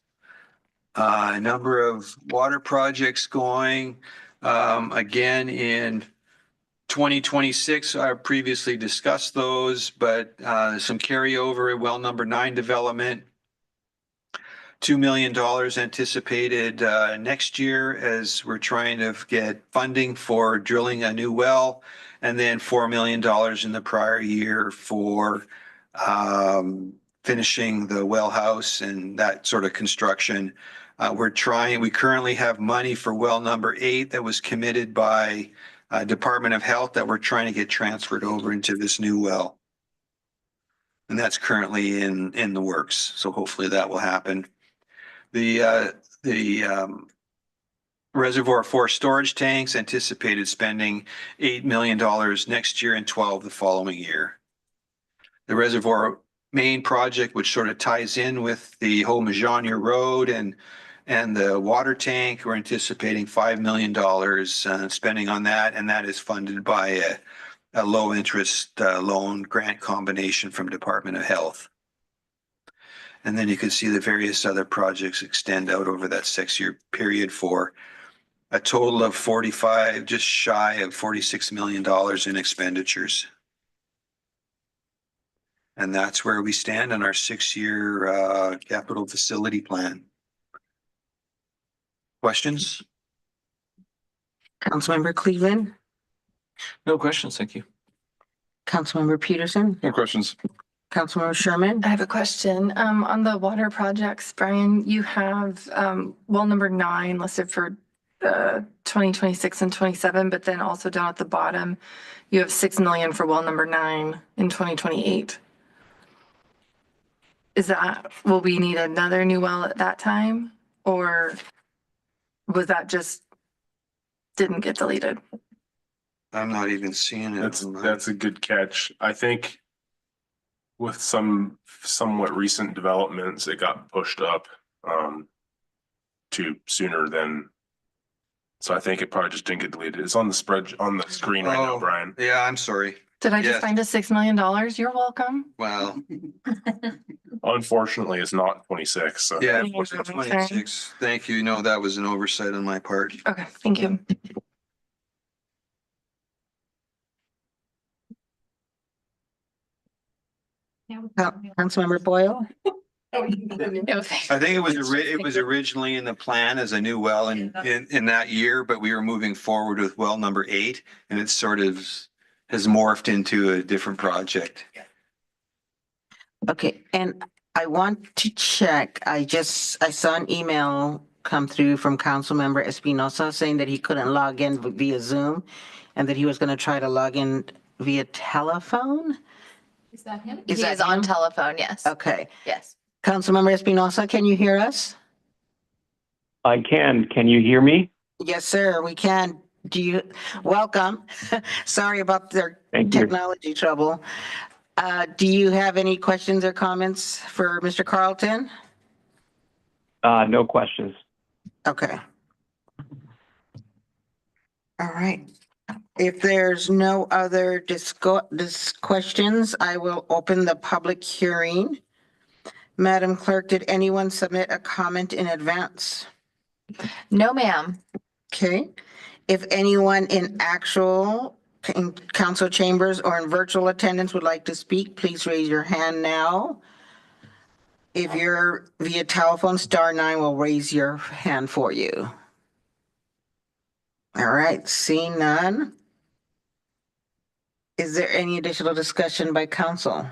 A number of water projects going. Again, in 2026, I previously discussed those, but some carryover at well number 9 development. $2 million anticipated next year as we're trying to get funding for drilling a new well. And then $4 million in the prior year for finishing the well house and that sort of construction. We currently have money for well number 8 that was committed by Department of Health that we're trying to get transferred over into this new well. And that's currently in the works. So hopefully that will happen. The Reservoir 4 storage tanks anticipated spending $8 million next year and 12 the following year. The Reservoir main project, which sort of ties in with the whole Majonier Road and the water tank, we're anticipating $5 million spending on that, and that is funded by a low interest loan grant combination from Department of Health. And then you can see the various other projects extend out over that 6-year period for a total of 45, just shy of $46 million in expenditures. And that's where we stand on our 6-year capital facility plan. Questions? Councilmember Cleveland, No questions, thank you. Councilmember Peterson, No questions. Councilmember Sherman. I have a question. On the water projects, Brian, you have well number 9 listed for 2026 and 27, but then also down at the bottom, you have 6 million for well number 9 in 2028. Will we need another new well at that time? Or was that just didn't get deleted? I'm not even seeing it. That's a good catch. I think with some somewhat recent developments, it got pushed up to sooner than. So I think it probably just didn't get deleted. It's on the screen right now, Oh. Brian. Yeah, I'm sorry. Did I just Yes. find a $6 million? You're welcome. Well, Unfortunately, it's not 26. So yeah, Yeah, it's 26. Thank you. No, that was an oversight on my part. Okay, thank you. Councilmember Boyle, No, thank I think it was originally in the plan as a new well in that year, but we were moving forward with well number 8, and it sort of has morphed into a different project. okay, and I want to check, I saw an email come through from Councilmember Espinosa saying that he couldn't log in via Zoom and that he was gonna try to log in via telephone? Is that him? He is on telephone, yes. Okay, Yes. Councilmember Espinosa, can you hear us? I can. Can you hear me? Yes, sir, we can. Welcome. Sorry about the Thank you. technology trouble. Do you have any questions or comments for Mr. Carlton? No questions. Okay. All right. If there's no other questions, I will open the public hearing. Madam Clerk, did anyone submit a comment in advance? No, ma'am. Okay. If anyone in council chambers or in virtual attendance would like to speak, please raise your hand now. If you're via telephone, *9 will raise your hand for you. All right, seeing none. Is there any additional discussion by council?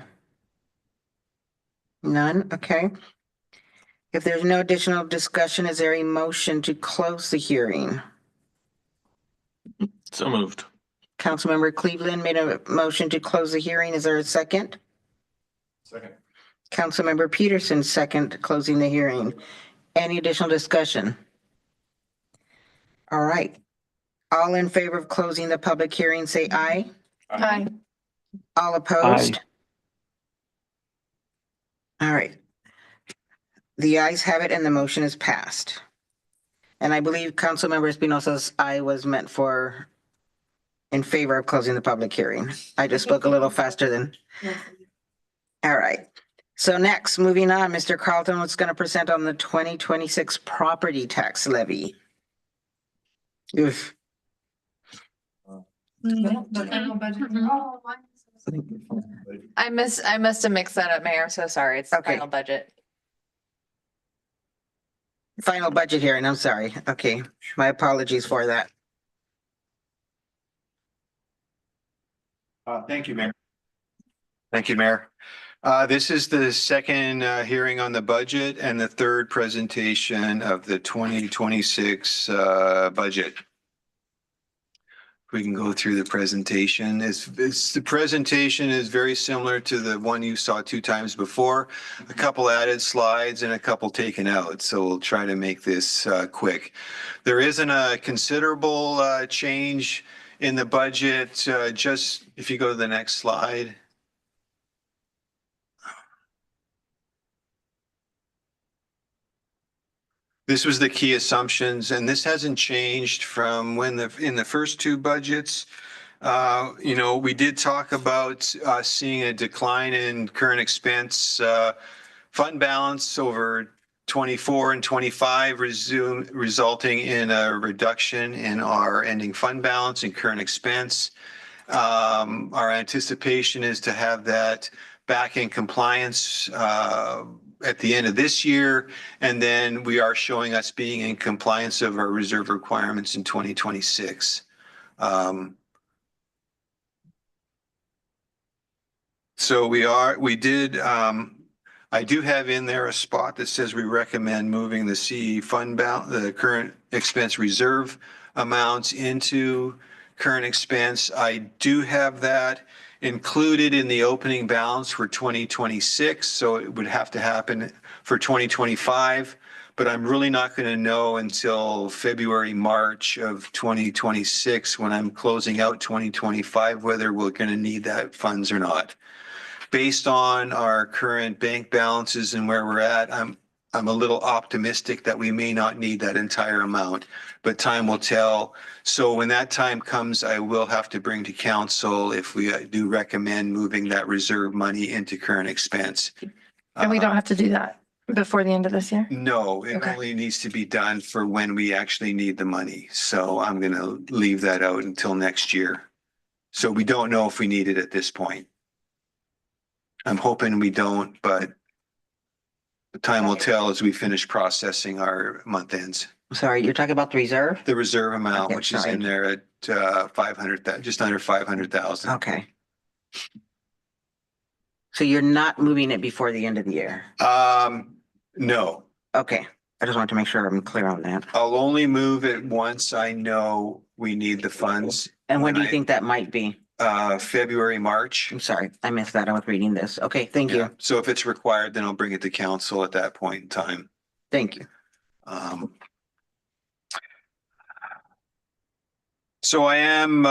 None, okay. If there's no additional discussion, is there a motion to close the hearing? So moved. Councilmember Cleveland made a motion to close the hearing. Is there a second? Second. Councilmember Peterson, second, closing the hearing. Any additional discussion? All right. All in favor of closing the public hearing, say aye. Hi. All opposed? All right. The ayes have it and the motion is passed. And I believe Councilmember Espinosa's aye was meant for in favor of closing the public hearing. I just spoke a little faster than. All right. So next, moving on, Mr. Carlton was going to present on the 2026 property tax levy. Oof. The final budget. Oh, I must have mixed that up, Mayor. I'm so sorry. It's the Okay. final budget. Final budget hearing, I'm sorry. Okay, my apologies for that. Thank you, Mayor. Thank you, Mayor. This is the second hearing on the budget and the third presentation of the 2026 budget. We can go through the presentation. The presentation is very similar to the one you saw 2 times before. A couple added slides and a couple taken out. So we'll try to make this quick. There isn't a considerable change in the budget. Just if you go to the next slide. This was the key assumptions, and this hasn't changed from when in the first 2 budgets. We did talk about seeing a decline in current expense fund balance over 24 and 25, resulting in a reduction in our ending fund balance and current expense. Our anticipation is to have that back in compliance at the end of this year, and then we are showing us being in compliance of our reserve requirements in 2026. I do have in there a spot that says we recommend moving the CE fund balance, the current expense reserve amounts into current expense. I do have that included in the opening balance for 2026, so it would have to happen for 2025, but I'm really not going to know until February, March of 2026 when I'm closing out 2025 whether we're going to need that funds or not. Based on our current bank balances and where we're at, I'm a little optimistic that we may not need that entire amount, but time will tell. So when that time comes, I will have to bring to council if we do recommend moving that reserve money into current expense. And we don't have to do that before the end of this year? No, it Okay. only needs to be done for when we actually need the money. So I'm going to leave that out until next year. So we don't know if we need it at this point. I'm hoping we don't, but the time will tell as we finish processing our month ends. Sorry, you're talking about the reserve? The reserve amount, Okay, which is sorry. in there at 500, just under 500,000. Okay. So you're not moving it before the end of the year? No, Okay, I just wanted to make sure I'm clear on that. I'll only move it once I know we need the funds. And when do you think that might be? February, March. I'm sorry, I missed that. I was reading this. Okay, thank Yeah. you. So if it's required, then I'll bring it to council at that point in time. Thank you. So I am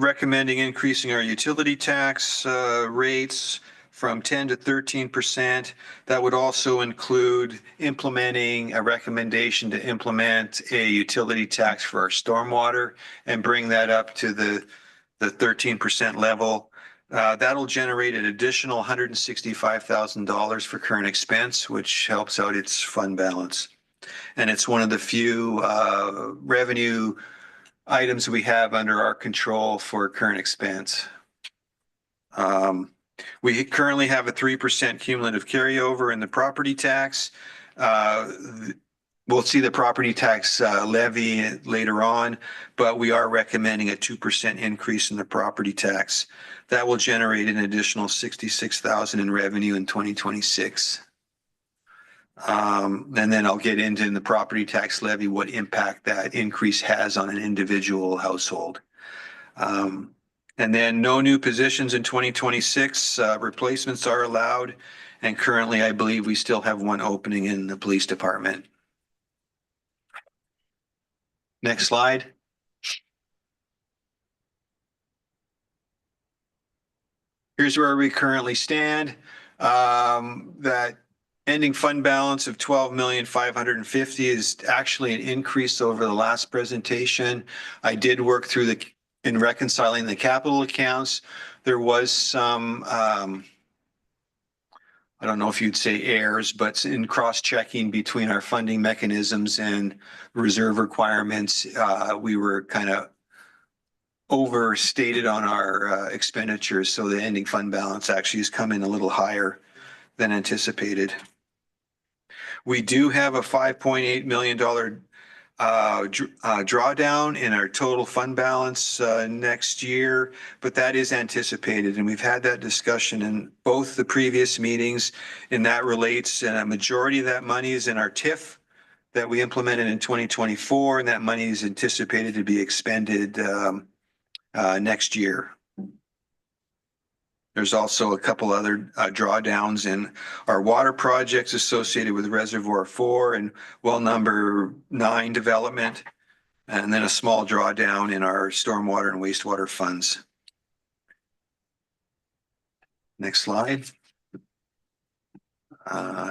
recommending increasing our utility tax rates from 10 to 13%. That would also include implementing a recommendation to implement a utility tax for our stormwater and bring that up to the 13% level. That'll generate an additional $165,000 for current expense, which helps out its fund balance. And it's one of the few revenue items we have under our control for current expense. We currently have a 3% cumulative carryover in the property tax. We'll see the property tax levy later on, but we are recommending a 2% increase in the property tax. That will generate an additional $66,000 in revenue in 2026. And then I'll get into in the property tax levy what impact that increase has on an individual household. And then no new positions in 2026. Replacements are allowed. And currently, I believe we still have one opening in the police department. Next slide. Here's where we currently stand. That ending fund balance of 12,550,000 is actually an increase over the last presentation. I did work through in reconciling the capital accounts. There was some, I don't know if you'd say errors, but in cross-checking between our funding mechanisms and reserve requirements, we were kind of overstated on our expenditures. So the ending fund balance actually has come in a little higher than anticipated. We do have a $5.8 million drawdown in our total fund balance next year, but that is anticipated, and we've had that discussion in both the previous meetings, and that relates, and a majority of that money is in our TIF that we implemented in 2024, and that money is anticipated to be expended next year. There's also a couple other drawdowns in our water projects associated with Reservoir 4 and well number 9 development, and then a small drawdown in our stormwater and wastewater funds. Next slide.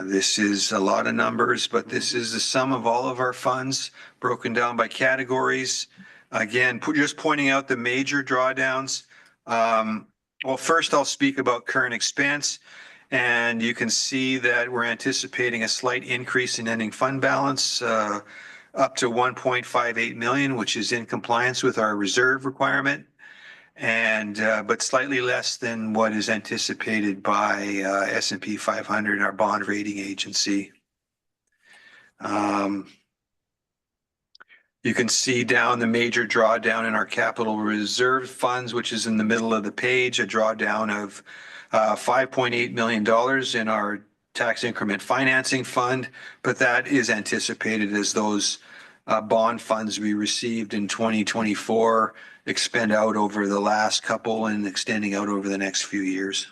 This is a lot of numbers, but this is the sum of all of our funds broken down by categories. Again, just pointing out the major drawdowns. Well, first I'll speak about current expense, and you can see that we're anticipating a slight increase in ending fund balance up to 1.58 million, which is in compliance with our reserve requirement, and but slightly less than what is anticipated by S&P 500, our bond rating agency. You can see down the major drawdown in our capital reserve funds, which is in the middle of the page, a drawdown of $5.8 million in our tax increment financing fund, but that is anticipated as those bond funds we received in 2024 expend out over the last couple and extending out over the next few years.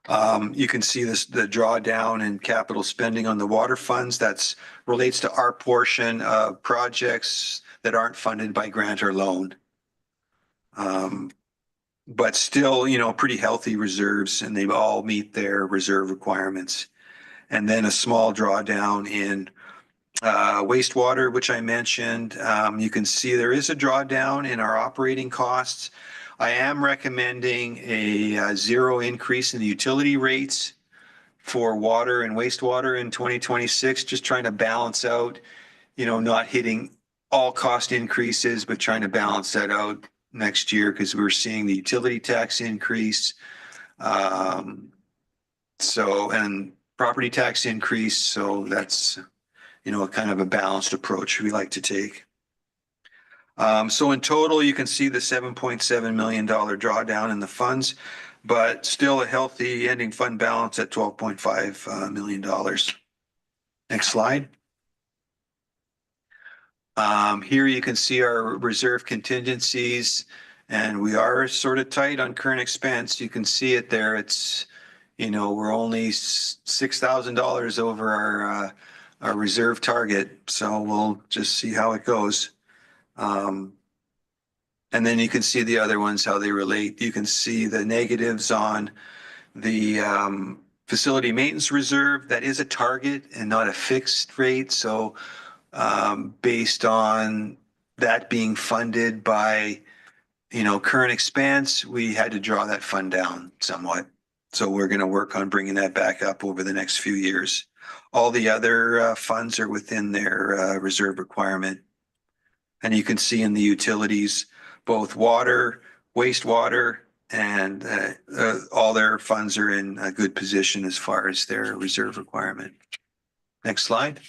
You can see this, the drawdown in capital spending on the water funds. That's relates to our portion of projects that aren't funded by grant or loan. But still, you know, pretty healthy reserves, and they all meet their reserve requirements. And then a small drawdown in wastewater, which I mentioned. You can see there is a drawdown in our operating costs. I am recommending a zero increase in the utility rates for water and wastewater in 2026, just trying to balance out, you know, not hitting all cost increases, but trying to balance that out next year because we're seeing the utility tax increase. And property tax increase. So that's, you know, kind of a balanced approach we like to take. So in total, you can see the $7.7 million drawdown in the funds, but still a healthy ending fund balance at $12.5 million. Next slide. Here you can see our reserve contingencies, and we are sort of tight on current expense. You can see it there. It's, you know, we're only $6,000 over our reserve target. So we'll just see how it goes. And then you can see the other ones, how they relate. You can see the negatives on the facility maintenance reserve. That is a target and not a fixed rate. So based on that being funded by, you know, current expense, we had to draw that fund down somewhat. So we're going to work on bringing that back up over the next few years. All the other funds are within their reserve requirement. And you can see in the utilities, both water, wastewater, and all their funds are in a good position as far as their reserve requirement. Next slide.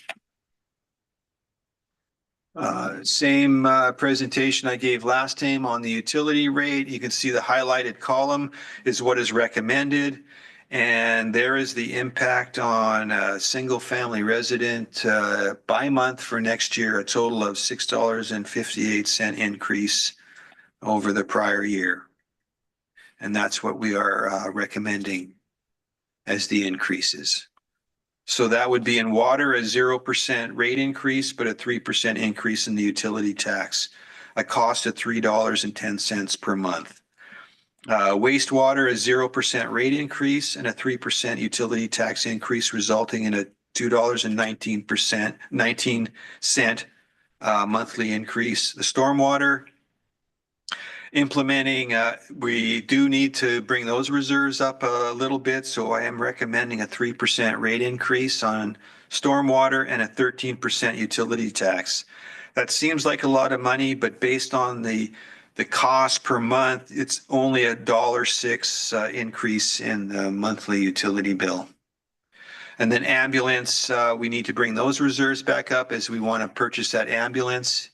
Same presentation I gave last time on the utility rate. You can see the highlighted column is what is recommended. And there is the impact on a single family resident by month for next year, a total of $6.58 increase over the prior year. And that's what we are recommending as the increases. So that would be in water, a 0% rate increase, but a 3% increase in the utility tax, a cost of $3.10 per month. Wastewater, a 0% rate increase and a 3% utility tax increase, resulting in a $2.19 monthly increase. The stormwater, implementing, we do need to bring those reserves up a little bit. So I am recommending a 3% rate increase on stormwater and a 13% utility tax. That seems like a lot of money, but based on the cost per month, it's only a $1.06 increase in the monthly utility bill. And then ambulance, we need to bring those reserves back up as we want to purchase that ambulance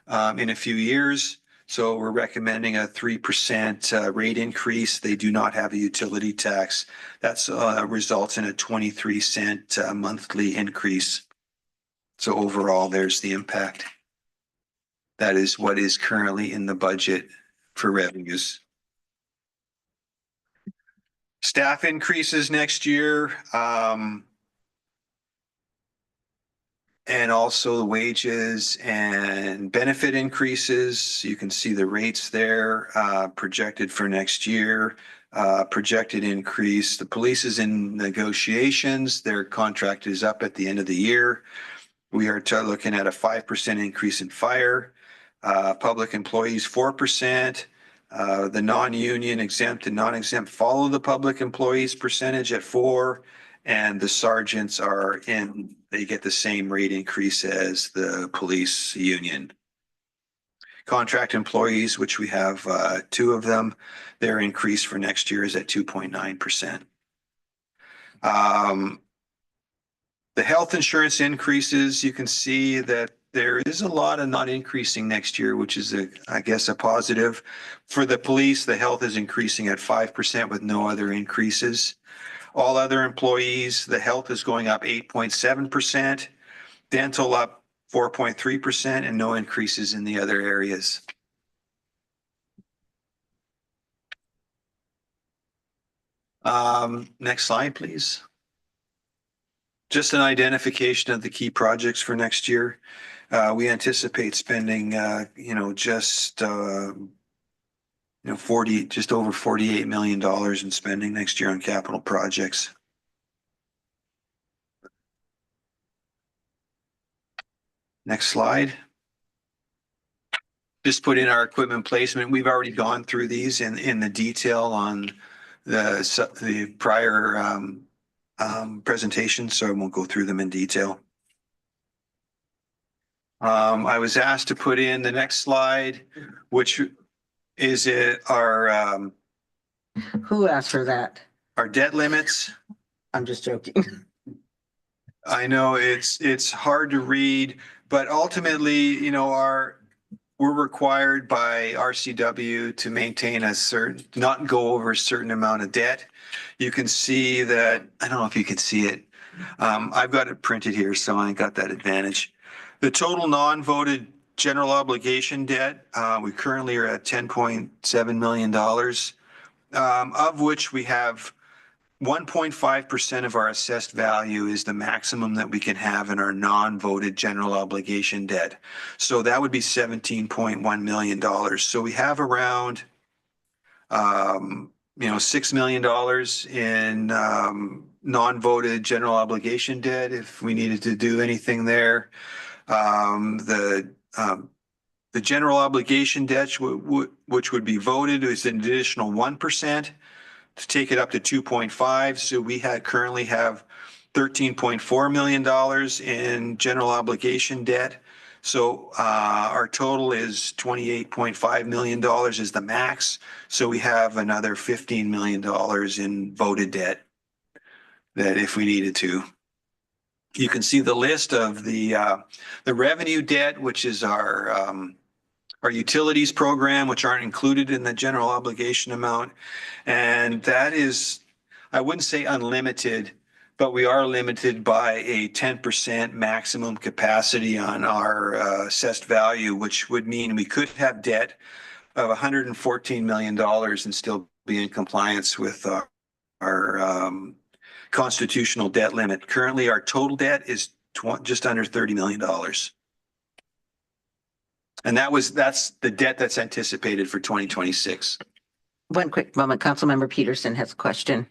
in a few years. So we're recommending a 3% rate increase. They do not have a utility tax. That's results in a 23-cent monthly increase. So overall, there's the impact. That is what is currently in the budget for revenues. Staff increases next year. And also the wages and benefit increases. You can see the rates there projected for next year. Projected increase. The police is in negotiations. Their contract is up at the end of the year. We are looking at a 5% increase in fire. Public employees, 4%. The non-union exempt and non-exempt follow the public employees percentage at 4%. And the sergeants they get the same rate increase as the police union. Contract employees, which we have 2 of them, their increase for next year is at 2.9%. The health insurance increases, you can see that there is a lot of not increasing next year, which is, I guess, a positive. For the police, the health is increasing at 5% with no other increases. All other employees, the health is going up 8.7%, dental up 4.3%, and no increases in the other areas. Next slide, please. Just an identification of the key projects for next year. We anticipate spending, just over $48 million in spending next year on capital projects. Next slide. Just put in our equipment placement. We've already gone through these in the detail on the prior presentation, so I won't go through them in detail. I was asked to put in the next slide, which is our Who asked for that? our debt limits. I'm just joking. I know it's hard to read, but ultimately, we're required by RCW to maintain not go over a certain amount of debt. You can see that, I don't know if you can see it. I've got it printed here, so I got that advantage. The total non-voted general obligation debt, we currently are at $10.7 million, of which we have 1.5% of our assessed value is the maximum that we can have in our non-voted general obligation debt. So that would be $17.1 million. So we have around, $6 million in non-voted general obligation debt if we needed to do anything there. The general obligation debt, which would be voted, is an additional 1%. To take it up to 2.5. So we currently have $13.4 million in general obligation debt. So our total is $28.5 million is the max. So we have another $15 million in voted debt that if we needed to. You can see the list of the revenue debt, which is our utilities program, which aren't included in the general obligation amount. And that is, I wouldn't say unlimited, but we are limited by a 10% maximum capacity on our assessed value, which would mean we could have debt of $114 million and still be in compliance with our constitutional debt limit. Currently, our total debt is just under $30 million. And that's the debt that's anticipated for 2026. One quick moment. Councilmember Peterson has a question.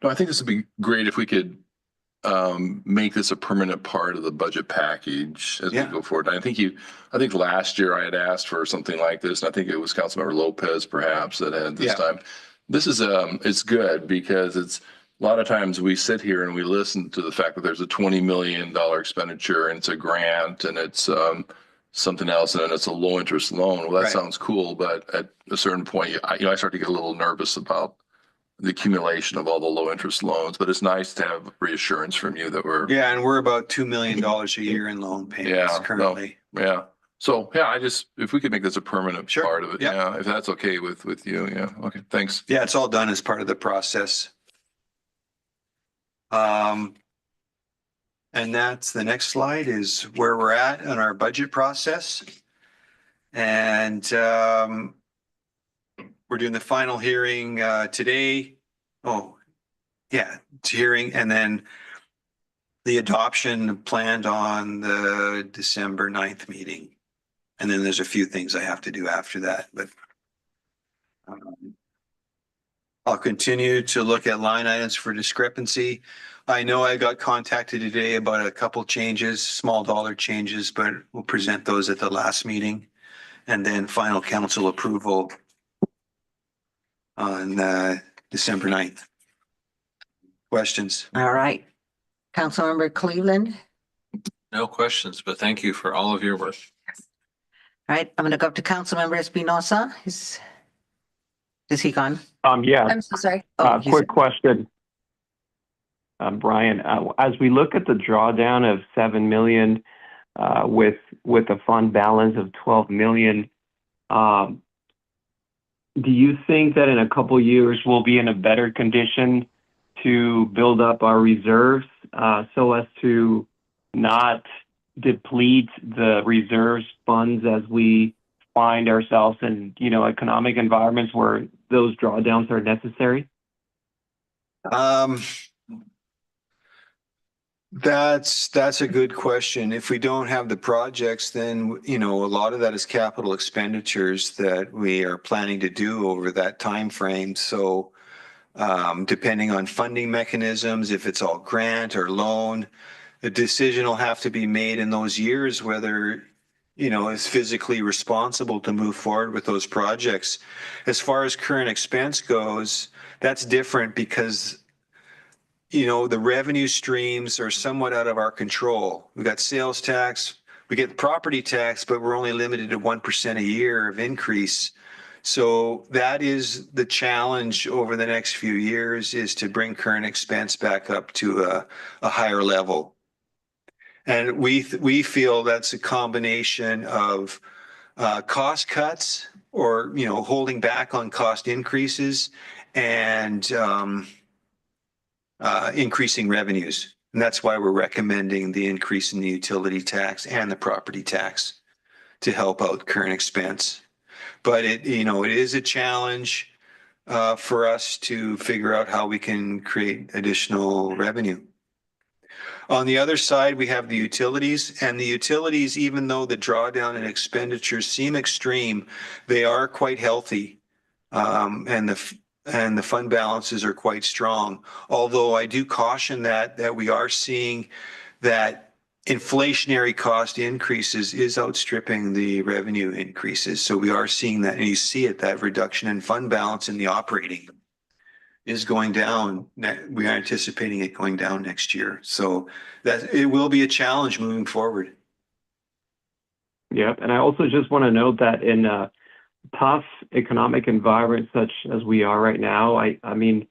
No, I think this would be great if we could make this a permanent part of the budget package as we go forward. And I think last year I had asked for something like this, and I think it was Councilmember Lopez perhaps that had this time. This is it's good because it's a lot of times we sit here and we listen to the fact that there's a $20 million expenditure and it's a grant and it's something else and it's a low interest loan. Well, that sounds cool, but at a certain point, I start to get a little nervous about the accumulation of all the low interest loans, but it's nice to have reassurance from you that we're. Yeah, and we're about $2 million a year in loan payments Yeah, no. currently. Yeah. So, yeah, if we could make this a permanent Sure. part of it, Yeah. yeah, if that's okay with you, yeah, okay, thanks. Yeah, it's all done as part of the process. And that's the next slide is where we're at in our budget process. And we're doing the final hearing today. Oh, yeah, it's hearing, and then the adoption planned on the December 9th meeting. And then there's a few things I have to do after that, but I'll continue to look at line items for discrepancy. I know I got contacted today about a couple changes, small dollar changes, but we'll present those at the last meeting. And then final council approval on December 9th. Questions? All right. Councilmember Cleveland. No questions, but thank you for all of your work. All right, I'm gonna go up to Councilmember Espinosa. Is he gone? Yeah, I'm so sorry. Oh, he's- quick question. Brian, as we look at the drawdown of 7 million, with a fund balance of 12 million, do you think that in a couple years we'll be in a better condition to build up our reserves, so as to not deplete the reserves funds as we find ourselves in, economic environments where those drawdowns are necessary? That's a good question. If we don't have the projects, then, a lot of that is capital expenditures that we are planning to do over that time frame. So depending on funding mechanisms, if it's all grant or loan, the decision will have to be made in those years whether, it's physically responsible to move forward with those projects. As far as current expense goes, that's different because the revenue streams are somewhat out of our control. We got sales tax, we get property tax, but we're only limited to 1% a year of increase. So that is the challenge over the next few years, is to bring current expense back up to a higher level. And we feel that's a combination of cost cuts or, holding back on cost increases and increasing revenues. And that's why we're recommending the increase in the utility tax and the property tax to help out current expense. But it is a challenge for us to figure out how we can create additional revenue. On the other side, we have the utilities, and the utilities, even though the drawdown in expenditures seem extreme, they are quite healthy. And the fund balances are quite strong. Although I do caution that we are seeing that inflationary cost increases is outstripping the revenue increases. So we are seeing that, and you see it, that reduction in fund balance in the operating is going down. We are anticipating it going down next year. So that it will be a challenge moving forward. Yep. And I also just want to note that in a tough economic environment such as we are right now, I mean,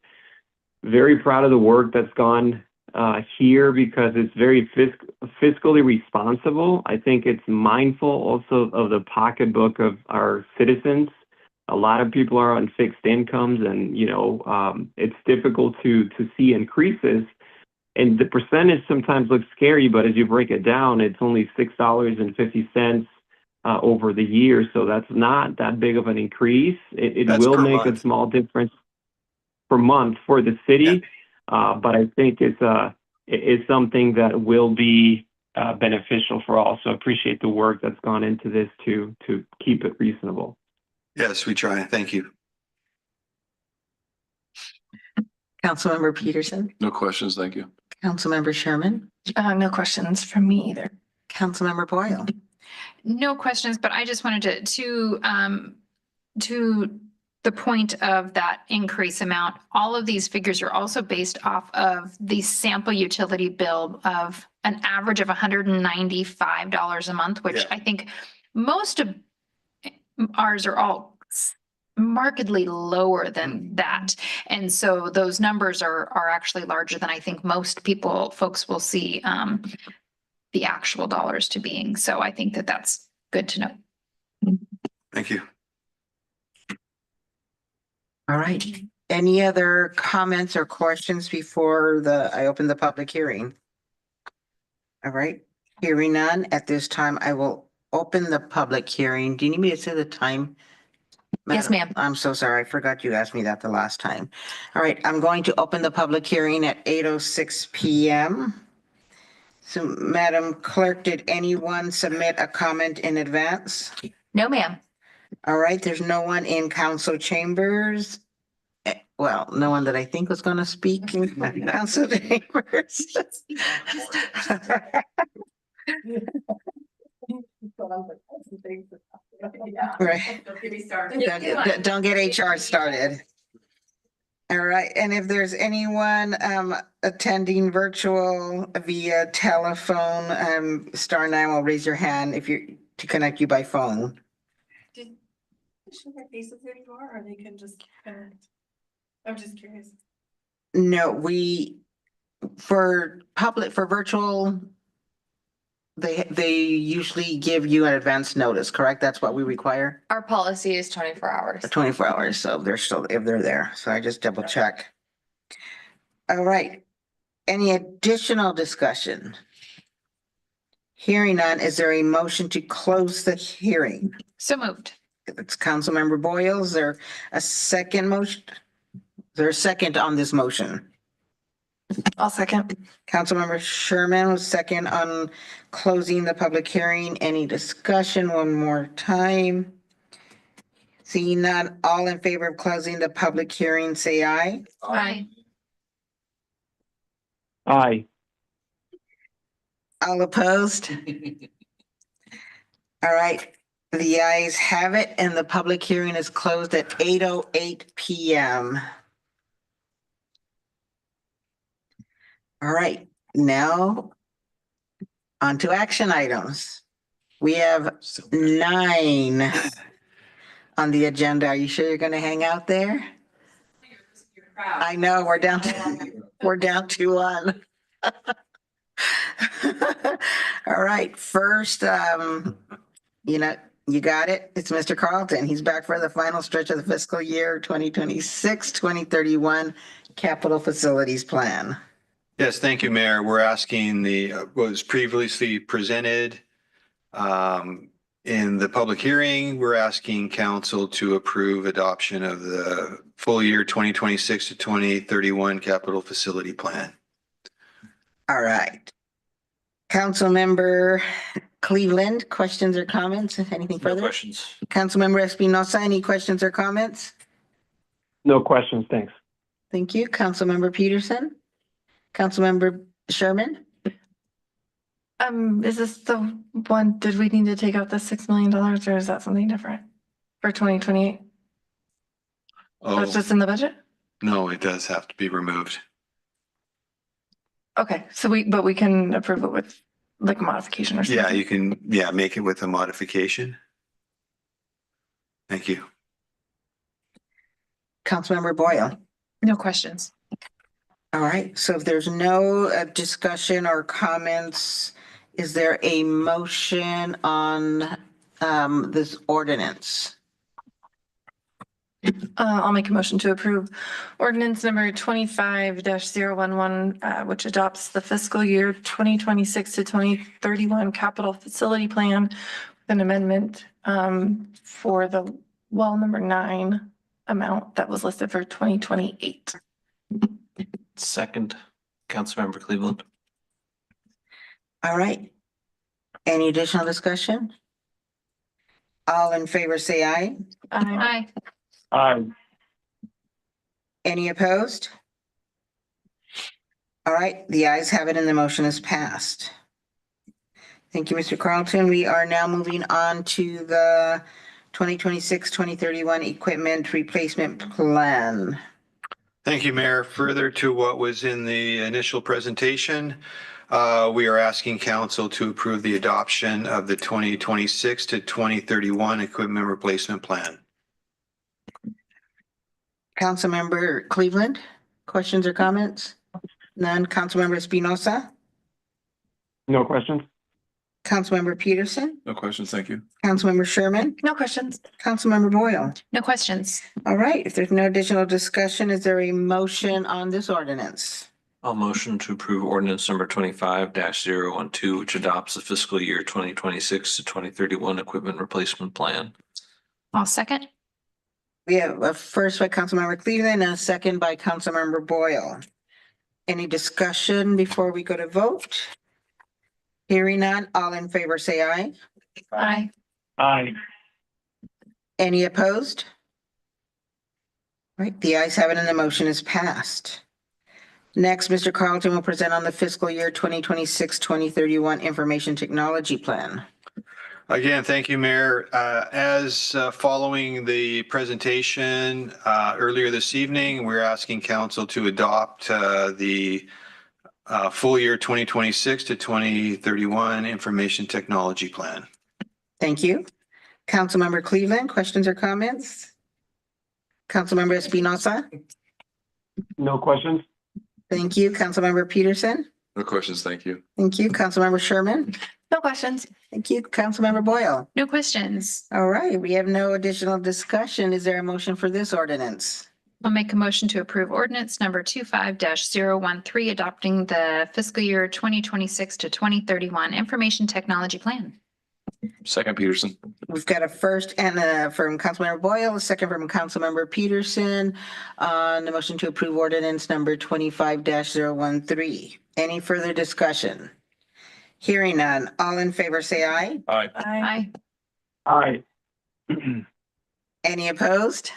very proud of the work that's gone here, because it's very fiscally responsible. I think it's mindful also of the pocketbook of our citizens. A lot of people are on fixed incomes, and it's difficult to see increases. And the percentage sometimes looks scary, but as you break it down, it's only $6.50 over the year. So that's not that big of an increase. It will make a small difference per month for the city. Yeah. But I think it's something that will be beneficial for all. So appreciate the work that's gone into this to keep it reasonable. Yes, we try. Thank you. Councilmember Peterson, No questions, thank you. Councilmember Sherman, No questions from me either. Councilmember Boyle. No questions, but I just wanted to the point of that increase amount, all of these figures are also based off of the sample utility bill of an average of $195 a month, which Yeah. I think most of ours are all markedly lower than that. And so those numbers are actually larger than I think most folks will see the actual dollars to being. So I think that that's good to know. Thank you. All right. Any other comments or questions before I open the public hearing? All right, hearing none. At this time, I will open the public hearing. Do you need me to say the time? Yes, ma'am. I'm so sorry. I forgot you asked me that the last time. All right, I'm going to open the public hearing at 8:06 p.m. So, Madam Clerk, did anyone submit a comment in advance? No, ma'am. All right, there's no one in council chambers. Well, no one that I think was going to speak in council chambers. Right. Don't get HR started. All right, and if there's anyone attending virtual via telephone, *9 will raise your hand if you're to connect you by phone. Show their faces anymore, or they can just connect? I'm just curious. No, for virtual, they usually give you an advance notice, correct? That's what we require? Our policy is 24 hours. 24 hours, so if they're there, so I just double check. All right, any additional discussion? Hearing none, is there a motion to close the hearing? So moved. It's Councilmember Boyle. Is there a second motion? Is there a second on this motion? I'll second. Councilmember Sherman was second on closing the public hearing. Any discussion? One more time. Seeing none, all in favor of closing the public hearing, say aye. Aye. Aye. All opposed? All right, the ayes have it, and the public hearing is closed at 8:08 p.m. All right, now on to action items. We have 9 on the agenda. Are you sure you're going to hang out there? I know, we're down to 1. All right, first, you got it. It's Mr. Carlton. He's back for the final stretch of the fiscal year 2026-2031 capital facilities plan. Yes, thank you, Mayor. We're asking what was previously presented in the public hearing. We're asking council to approve adoption of the full year 2026 to 2031 capital facility plan. All right. Councilmember Cleveland, questions or comments? Anything No further? questions. Councilmember Espinosa, any questions or comments? No questions, thanks. Thank you. Councilmember Peterson? Councilmember Sherman? Is this the one, did we need to take out the $6 million, or is that something different for 2028? That's Oh, just in the budget? no, it does have to be removed. Okay, so but we can approve it with like a modification or something? Yeah, you can, make it with a modification. Thank you. Councilmember Boyle? No questions. All right, so if there's no discussion or comments, is there a motion on this ordinance? I'll make a motion to approve ordinance number 25-011, which adopts the fiscal year 2026 to 2031 capital facility plan with an amendment for the well number 9 amount that was listed for 2028. Second, Councilmember Cleveland. All right. Any additional discussion? All in favor, say aye. Aye. Aye. Any opposed? All right, the ayes have it and the motion is passed. Thank you, Mr. Carlton. We are now moving on to the 2026-2031 equipment replacement plan. Thank you, Mayor. Further to what was in the initial presentation, we are asking council to approve the adoption of the 2026 to 2031 equipment replacement plan. Councilmember Cleveland, questions or comments? None. Councilmember Espinosa, No questions? Councilmember Peterson, No questions, thank you. Councilmember Sherman, No questions. Councilmember Boyle. No questions. All right, if there's no additional discussion, is there a motion on this ordinance? I'll motion to approve ordinance number 25-012, which adopts the fiscal year 2026 to 2031 equipment replacement plan. I'll second. We have a first by Councilmember Cleveland and a second by Councilmember Boyle. Any discussion before we go to vote? Hearing none, all in favor say aye. Aye. Aye. Any opposed? Right, the ayes have it and the motion is passed. Next, Mr. Carlton will present on the fiscal year 2026-2031 Information Technology Plan. Again, thank you, Mayor. As following the presentation earlier this evening, we're asking council to adopt the full year 2026 to 2031 Information Technology Plan. Thank you. Councilmember Cleveland, questions or comments? Councilmember Espinosa? No questions? Thank you. Councilmember Peterson? No questions, thank you. Thank you. Councilmember Sherman? No questions. Thank you. Councilmember Boyle? No questions. All right, we have no additional discussion. Is there a motion for this ordinance? I'll make a motion to approve ordinance number 25-013, adopting the fiscal year 2026 to 2031 Information Technology Plan. Second, Peterson. We've got a first and from Councilmember Boyle, a second from Councilmember Peterson on the motion to approve ordinance number 25-013. Any further discussion? Hearing none, all in favor say aye. Aye. Aye. Aye. Any opposed?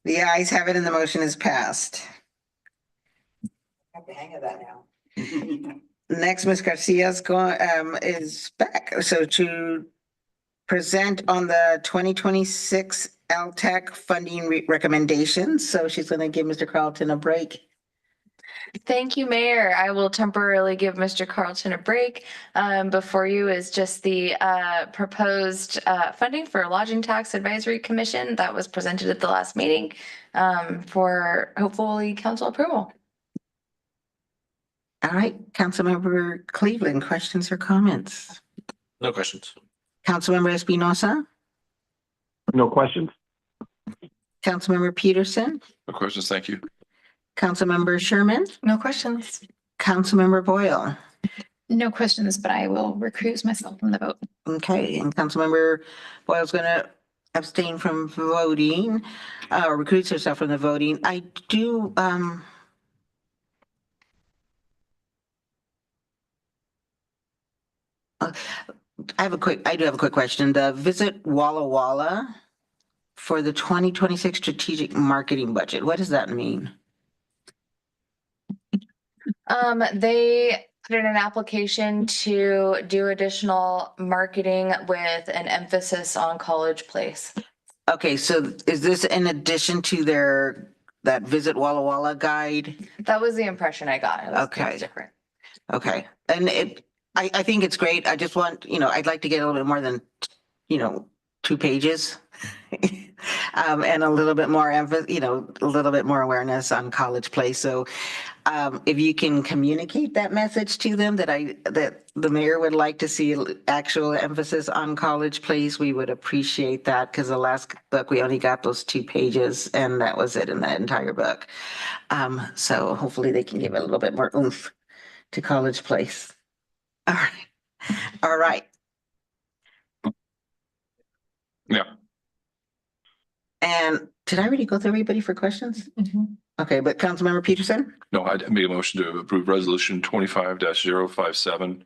The ayes have it and the motion is passed. I have the hang of that now. Next, Ms. Garcia's is back. So to present on the 2026 LTAC funding recommendations. So she's going to give Mr. Carlton a break. Thank you, Mayor. I will temporarily give Mr. Carlton a break. Before you is just the proposed funding for Lodging Tax Advisory Commission that was presented at the last meeting for hopefully council approval. All right, Councilmember Cleveland, questions or comments? No questions. Councilmember Espinosa, No questions? Councilmember Peterson, No questions, thank you. Councilmember Sherman, No questions. Councilmember Boyle. No questions, but I will recuse myself from the vote. Okay, and Councilmember Boyle's gonna abstain from voting, or recruits herself from the voting. I do, I do have a quick question. The Visit Walla Walla for the 2026 strategic marketing budget, what does that mean? They put in an application to do additional marketing with an emphasis on College Place. Okay, so is this in addition to that Visit Walla Walla guide? That was the impression I got. It was Okay. different. Okay, and I think it's great. I just want, I'd like to get a little bit more than, 2 pages. And a little bit more emphasis, a little bit more awareness on College Place. So if you can communicate that message to them that the mayor would like to see actual emphasis on College Place, we would appreciate that, because the last book, we only got those 2 pages and that was it in that entire book. So hopefully they can give it a little bit more oomph to College Place. All right. All right. Yeah. And did I already go through everybody for questions? Okay, but Councilmember Peterson? No, I made a motion to approve resolution 25-057,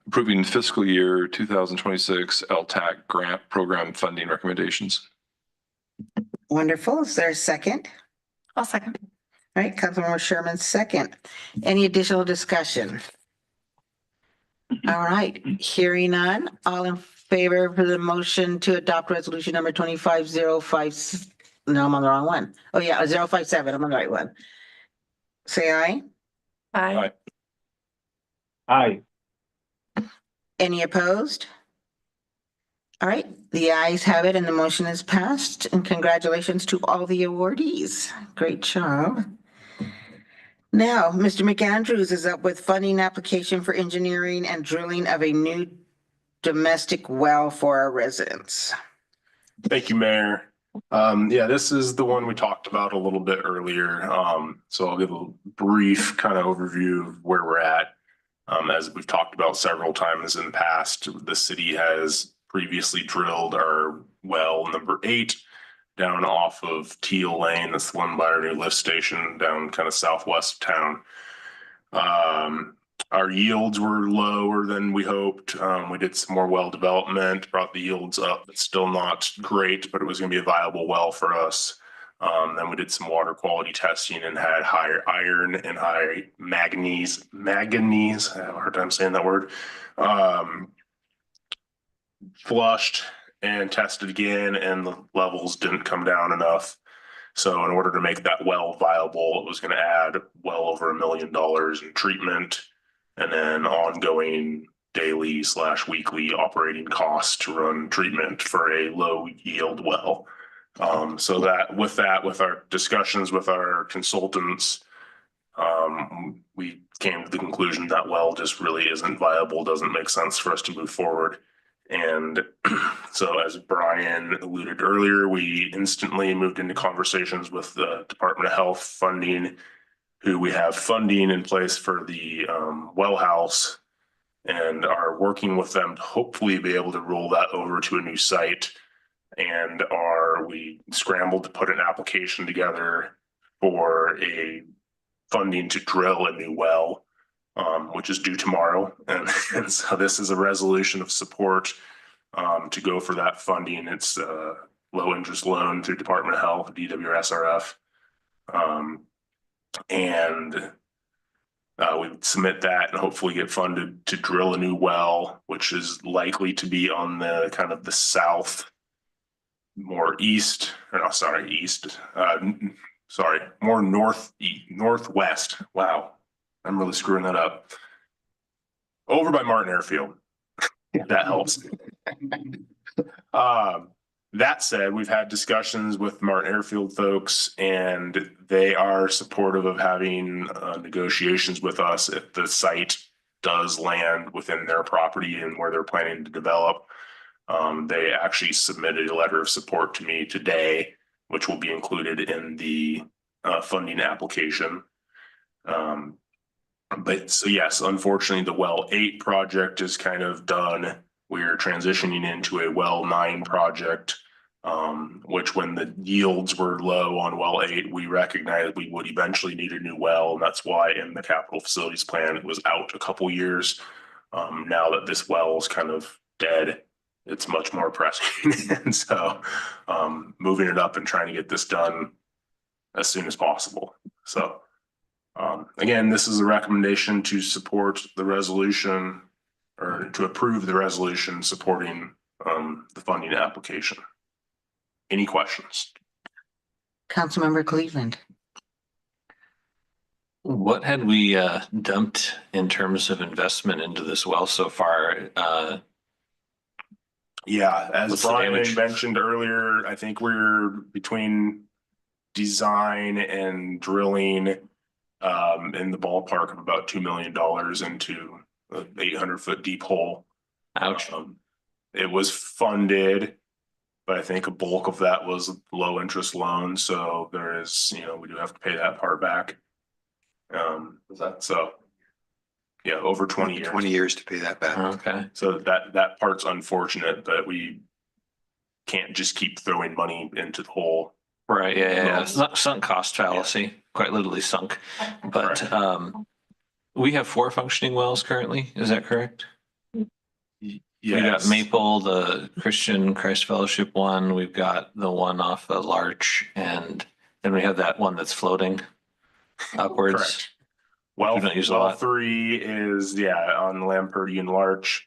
approving fiscal year 2026 LTAC grant program funding recommendations. Wonderful. Is there a second? I'll second. All right, Councilmember Sherman, second. Any additional discussion? All right, hearing none, all in favor for the motion to adopt resolution number 25-05, no, I'm on the wrong one. Oh yeah, 057, I'm on the right one. Say aye. Aye. Aye. Any opposed? All right, the ayes have it and the motion is passed, and congratulations to all the awardees. Great job. Now, Mr. McAndrews is up with funding application for engineering and drilling of a new domestic well for our residents. Thank you, Mayor. Yeah, this is the one we talked about a little bit earlier. So I'll give a brief kind of overview of where we're at. As we've talked about several times in the past, the city has previously drilled our well number 8 down off of Teal Lane. That's the one by our new lift station down kind of southwest of town. Our yields were lower than we hoped. We did some more well development, brought the yields up. It's still not great, but it was going to be a viable well for us. Then we did some water quality testing and had higher iron and high manganese. I have a hard time saying that word. Flushed and tested again, and the levels didn't come down enough. So in order to make that well viable, it was going to add well over $1 million in treatment, and then ongoing daily/weekly operating costs to run treatment for a low yield well. So with our discussions with our consultants, we came to the conclusion that well just really isn't viable, doesn't make sense for us to move forward. And so as Brian alluded earlier, we instantly moved into conversations with the Department of Health funding, who we have funding in place for the well house, and are working with them to hopefully be able to roll that over to a new site. And we scrambled to put an application together for a funding to drill a new well, which is due tomorrow. And so this is a resolution of support to go for that funding. It's a low interest loan through Department of Health, DWSRF. And we would submit that and hopefully get funded to drill a new well, which is likely to be on the kind of the south, more east, or no, sorry, east, more northwest. Wow, I'm really screwing that up. Over by Martin Airfield, if that helps. That said, we've had discussions with Martin Airfield folks, and they are supportive of having negotiations with us if the site does land within their property and where they're planning to develop. They actually submitted a letter of support to me today, which will be included in the funding application. But so yes, unfortunately, the well 8 project is kind of done. We're transitioning into a well 9 project, which when the yields were low on well 8, we recognized we would eventually need a new well. And that's why in the capital facilities plan, it was out a couple years. Now that this well is kind of dead, it's much more pressing. And so moving it up and trying to get this done as soon as possible. So again, this is a recommendation to support the resolution, or to approve the resolution supporting the funding application. Any questions? Councilmember Cleveland. What had we dumped in terms of investment into this well so far? Yeah, as What's the Brian damage? mentioned earlier, I think we're between design and drilling in the ballpark of about $2 million into an 800-foot deep hole. Ouch. It was funded, but I think a bulk of that was low interest loan. So there is, we do have to pay that part back. So yeah, over 20 years. 20 years to pay that back. Okay. So that part's unfortunate, but we can't just keep throwing money into the hole. Right. Yeah. Sunk cost fallacy, quite literally sunk. But we have 4 functioning wells currently. Is that correct? We got Maple, the Christian Christ Fellowship one. We've got the one off the Larch, and then we have that one that's floating upwards. Correct. Well, We don't use a well lot. 3 is on Lamperty and Larch.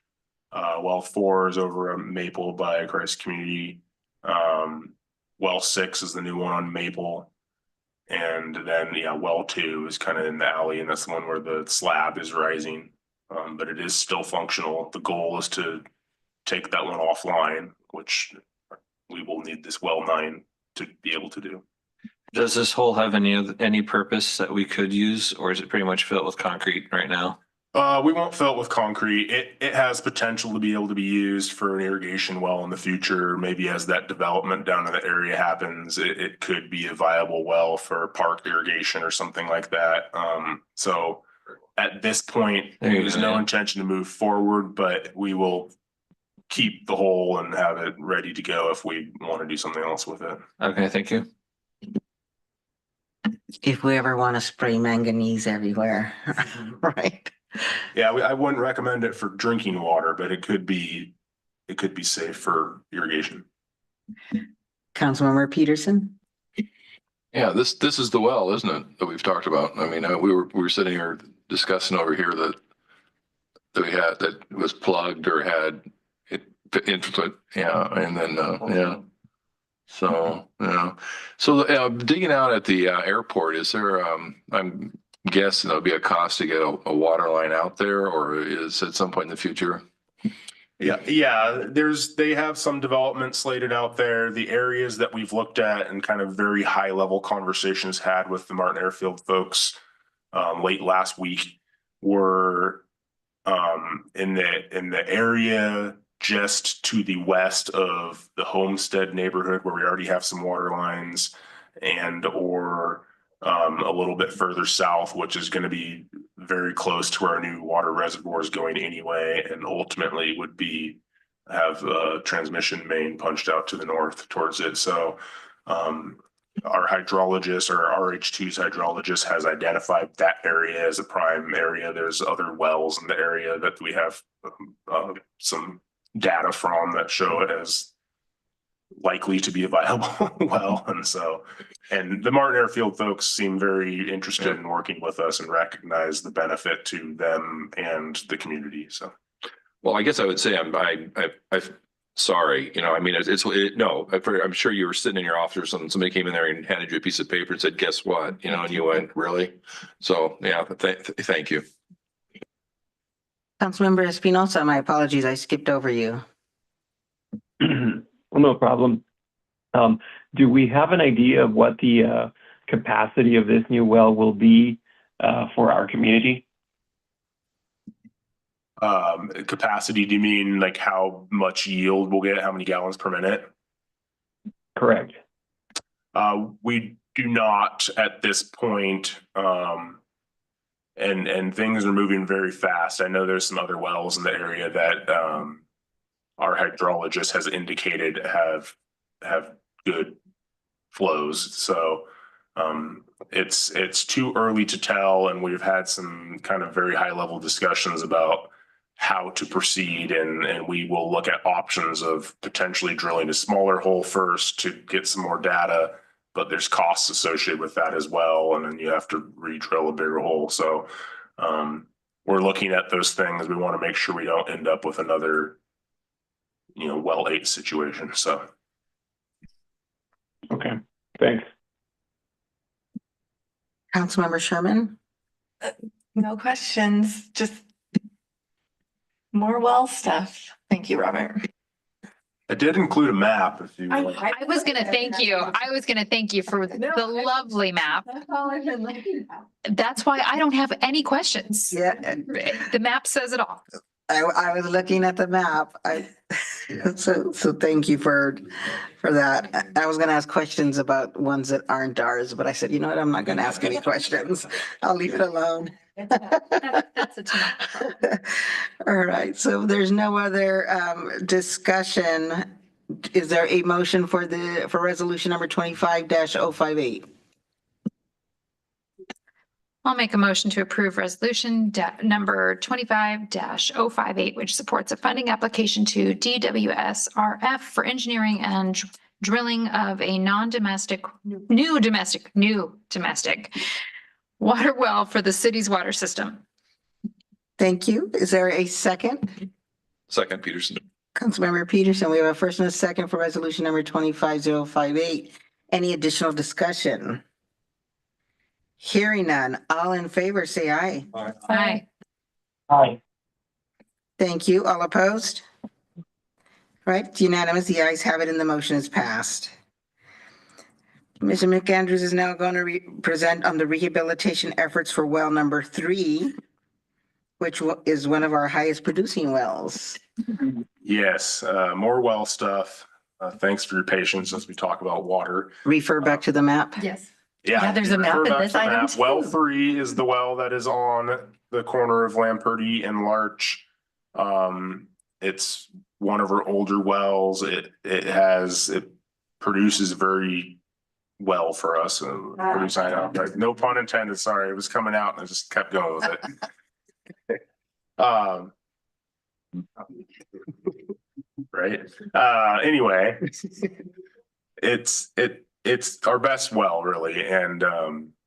Well 4 is over at Maple by Christ Community. Well 6 is the new one on Maple. And then well 2 is kind of in the alley, and that's the one where the slab is rising. But it is still functional. The goal is to take that one offline, which we will need this well 9 to be able to do. Does this hole have any purpose that we could use, or is it pretty much filled with concrete right now? We won't fill it with concrete. It has potential to be able to be used for an irrigation well in the future. Maybe as that development down in the area happens, it could be a viable well for park irrigation or something like that. So at this point, there's no intention to move forward, but we will keep the hole and have it ready to go if we want to do something else with it. Okay, thank you. If we ever want to spray manganese everywhere, right? Yeah, I wouldn't recommend it for drinking water, but it could be safe for irrigation. Councilmember Peterson? Yeah, this is the well, isn't it, that we've talked about? I mean, we were sitting here discussing over here that we had, that was plugged or had it input, yeah, and then, yeah. So, yeah. So digging out at the airport, is there, I'm guessing there'll be a cost to get a water line out there, or is at some point in the future? Yeah, they have some development slated out there. The areas that we've looked at and kind of very high level conversations had with the Martin Airfield folks late last week were in the area just to the west of the Homestead neighborhood, where we already have some water lines, and or a little bit further south, which is going to be very close to our new water reservoirs going anyway, and ultimately would have a transmission main punched out to the north towards it. So our hydrologist, or RH2's hydrologist, has identified that area as a prime area. There's other wells in the area that we have some data from that show it as likely to be a viable well. And the Martin Airfield folks seem very interested in working with us and recognize the benefit to them and the community. So, well, I guess I would say I'm sorry, I mean, I'm sure you were sitting in your office or something, somebody came in there and handed you a piece of paper and said, guess what, and you went, really? So, yeah, thank you. Councilmember Espinosa, my apologies, I skipped over you. Well, no problem. Do we have an idea of what the capacity of this new well will be for our community? Capacity, do you mean like how much yield we'll get, how many gallons per minute? Correct. We do not at this point. And things are moving very fast. I know there's some other wells in the area that our hydrologist has indicated have good flows. So it's too early to tell, and we've had some kind of very high level discussions about how to proceed, and we will look at options of potentially drilling a smaller hole first to get some more data, but there's costs associated with that as well, and then you have to re-drill a bigger hole. So we're looking at those things. We want to make sure we don't end up with another well 8 situation. So Okay, thanks. Councilmember Sherman? No questions, just more well stuff. Thank you, Robert. I did include a map if you I was gonna thank you. I was gonna thank you for the lovely map. That's all I've been looking at. That's why I don't have any questions. Yeah, The map says it all. I was looking at the map. So thank you for that. I was gonna ask questions about ones that aren't ours, but I said, you know what, I'm not gonna ask any questions. I'll leave it alone. That's a tomato. All right, so there's no other discussion. Is there a motion for resolution number 25-058? I'll make a motion to approve resolution number 25-058, which supports a funding application to DWSRF for engineering and drilling of a new domestic water well for the city's water system. Thank you. Is there a second? Second, Peterson. Councilmember Peterson, we have a first and a second for resolution number 25-058. Any additional discussion? Hearing none, all in favor, say aye. Aye. Hi. Thank you. All opposed? Right, it's unanimous. The ayes have it and the motion is passed. Mr. McAndrews is now going to present on the rehabilitation efforts for well number 3, which is one of our highest producing wells. Yes, more well stuff. Thanks for your patience as we talk about water. Refer back to the map. Yes. Yeah. Yeah, there's a map refer in back this to the item map. too. Well 3 is the well that is on the corner of Lamperty and Larch. It's one of our older wells. It produces very well for us. No pun intended. Sorry, it was coming out and I just kept going with it. Right. Anyway, it's our best well really. And,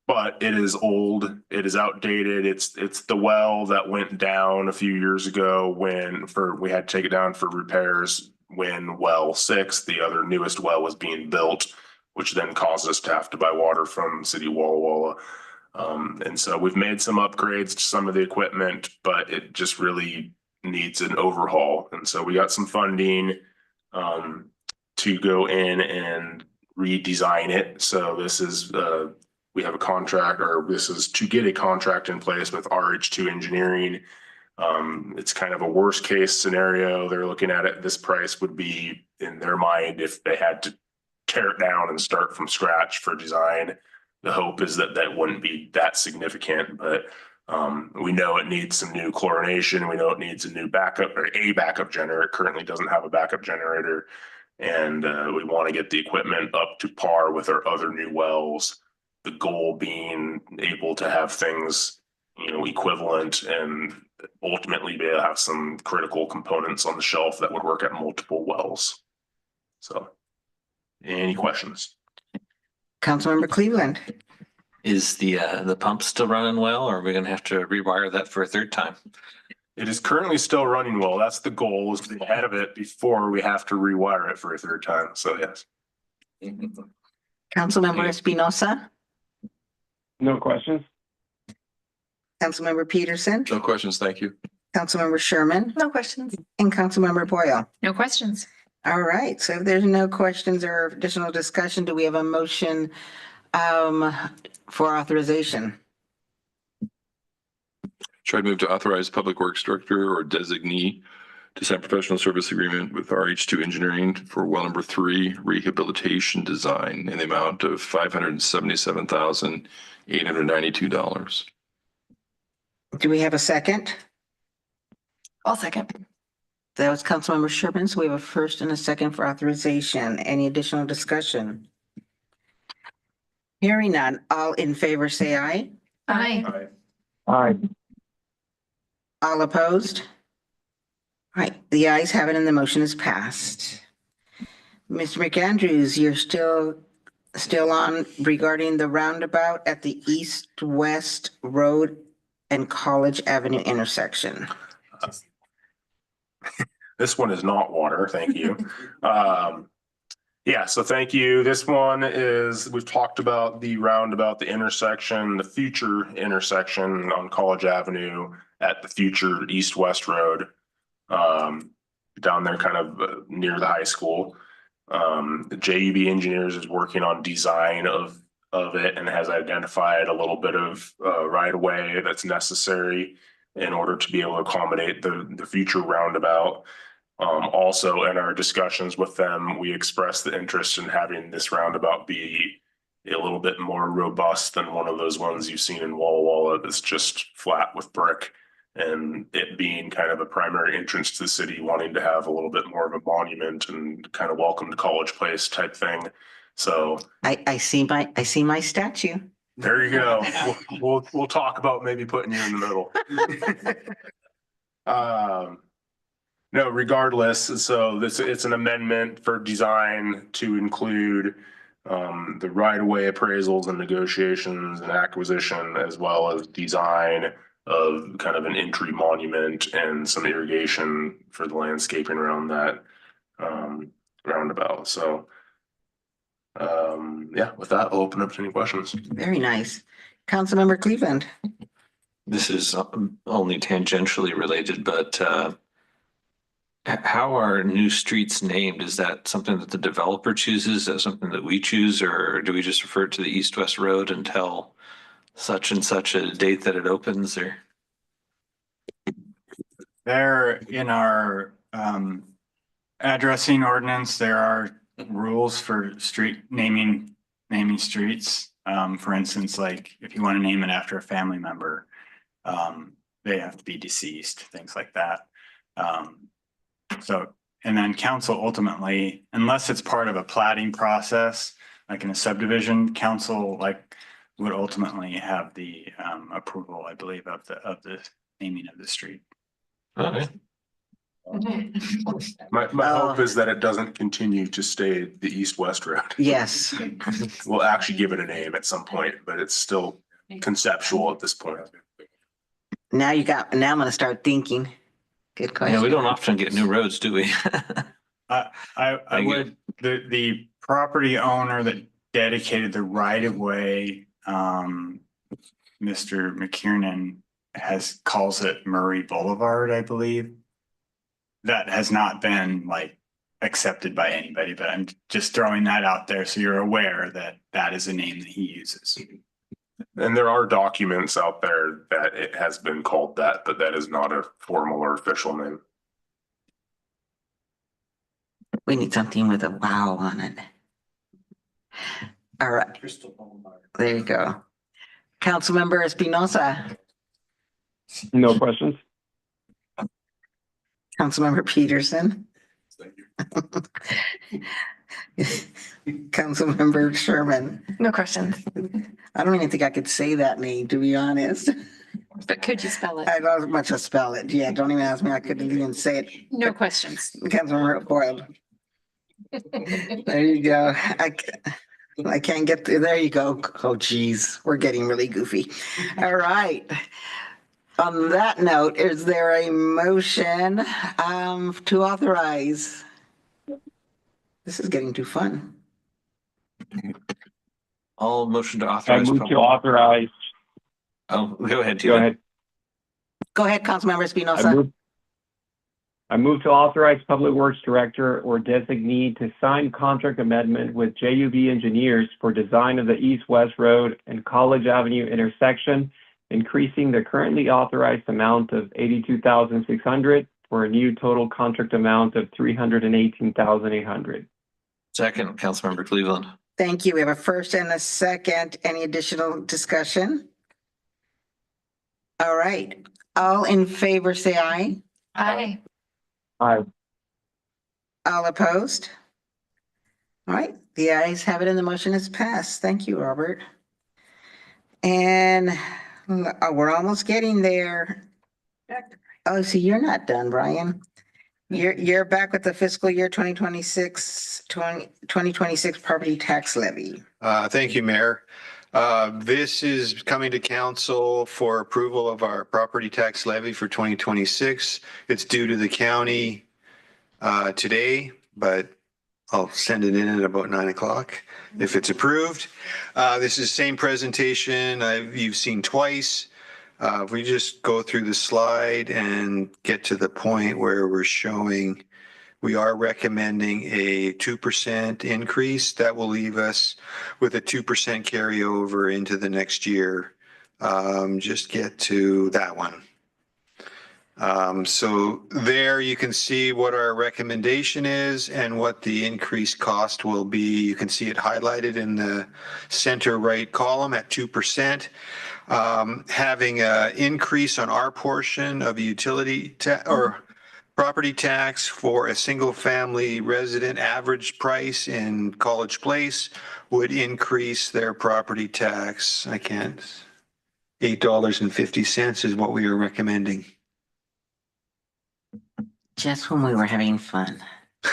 but it is old, it is outdated. It's the well that went down a few years ago we had to take it down for repairs when well 6, the other newest well, was being built, which then caused us to have to buy water from City of Walla Walla. And so we've made some upgrades to some of the equipment, but it just really needs an overhaul. And so we got some funding to go in and redesign it. So this is we have a contract, or this is to get a contract in place with RH2 Engineering. It's kind of a worst case scenario. They're looking at it. This price would be, in their mind, if they had to tear it down and start from scratch for design. The hope is that that wouldn't be that significant, but we know it needs some new chlorination. We know it needs a new backup, or a backup generator. It currently doesn't have a backup generator. And we want to get the equipment up to par with our other new wells. The goal being able to have things, equivalent, and ultimately be able to have some critical components on the shelf that would work at multiple wells. So, any questions? Councilmember Cleveland. Is the pump still running well, or are we gonna have to rewire that for a third time? It is currently still running well. That's the goal, is to be ahead of it before we have to rewire it for a third time. So yes. Councilmember Espinosa. No questions? Councilmember Peterson. No questions, thank you. Councilmember Sherman. No questions. And Councilmember Boyle. No questions. All right, so if there's no questions or additional discussion, do we have a motion for authorization? Try to move to authorize Public Works Director or designee to sign professional service agreement with RH2 Engineering for well number 3 rehabilitation design in the amount of $577,892. Do we have a second? I'll second. That was Councilmember Sherman. So we have a first and a second for authorization. Any additional discussion? Hearing none. All in favor, say aye. Aye. Aye. All opposed? All right, the ayes have it and the motion is passed. Mr. McAndrews, you're still on regarding the roundabout at the East-West Road and College Avenue intersection. This one is not water, thank you. Yeah, so thank you. This one is, we've talked about the roundabout, the intersection, the future intersection on College Avenue at the future East-West Road. Down there kind of near the high school. The JEB Engineers is working on design of it and has identified a little bit of right of way that's necessary in order to be able to accommodate the future roundabout. Also, in our discussions with them, we expressed the interest in having this roundabout be a little bit more robust than one of those ones you've seen in Walla Walla that's just flat with brick. And it being kind of a primary entrance to the city, wanting to have a little bit more of a monument and kind of welcome to College Place type thing. So I see my statue. there you go. We'll talk about maybe putting you in the middle. No, regardless, so it's an amendment for design to include the right-of-way appraisals and negotiations and acquisition, as well as design of kind of an entry monument and some irrigation for the landscaping around that roundabout. So yeah, with that, I'll open up to any questions. Very nice. Councilmember Cleveland. This is only tangentially related, but How are new streets named? Is that something that the developer chooses? Is that something that we choose, or do we just refer to the east-west road until such and such a date that it opens, or? There in our addressing ordinance, there are rules for street naming streets. For instance, like if you want to name it after a family member, they have to be deceased, things like that. So, and then council ultimately, unless it's part of a platting process, like in a subdivision, council like would ultimately have the approval, I believe, of the naming of the street. Okay. My hope is that it doesn't continue to stay the east-west road. Yes. We'll actually give it a name at some point, but it's still conceptual at this point. Now I'm gonna start thinking. Good question. Yeah, we don't often get new roads, do we? I would, the property owner that dedicated the right of way, Mr. McKiernan calls it Murray Boulevard, I believe. That has not been like accepted by anybody, but I'm just throwing that out there so you're aware that that is a name that he uses. And there are documents out there that it has been called that, but that is not a formal or official name. We need something with a wow on it. All right. There you go. Councilmember Espinosa, No questions? Councilmember Peterson. Councilmember Sherman. No questions. I don't even think I could say that name, to be honest. But could you spell it? I don't much to spell it. Yeah, don't even ask me. I couldn't even say it. No questions. Councilmember Boyle. There you go. I can't get through. There you go. Oh, geez, we're getting really goofy. All right. On that note, is there a motion to authorize? This is getting too fun. All motion to I authorize. move to authorize. Oh, go ahead. Go ahead. Go ahead, Councilmember Espinosa. I move to authorize Public Works Director or designee to sign contract amendment with JUB Engineers for design of the East-West Road and College Avenue intersection, increasing the currently authorized amount of $82,600 for a new total contract amount of $318,800. Second, Councilmember Cleveland. Thank you. We have a first and a second. Any additional discussion? All right. All in favor, say aye. Aye. Aye. All opposed? All right, the ayes have it and the motion is passed. Thank you, Robert. And we're almost getting there. Oh, so you're not done, Brian. You're back with the fiscal year 2026 property tax levy. Thank you, Mayor. This is coming to council for approval of our property tax levy for 2026. It's due to the county today, but I'll send it in at about 9 o'clock if it's approved. This is the same presentation you've seen twice. If we just go through the slide and get to the point where we're showing we are recommending a 2% increase. That will leave us with a 2% carryover into the next year. Just get to that one. So there you can see what our recommendation is and what the increased cost will be. You can see it highlighted in the center right column at 2%. Having an increase on our portion of utility or property tax for a single family resident average price in College Place would increase their property tax. $8.50 is what we are recommending. Just when we were having fun.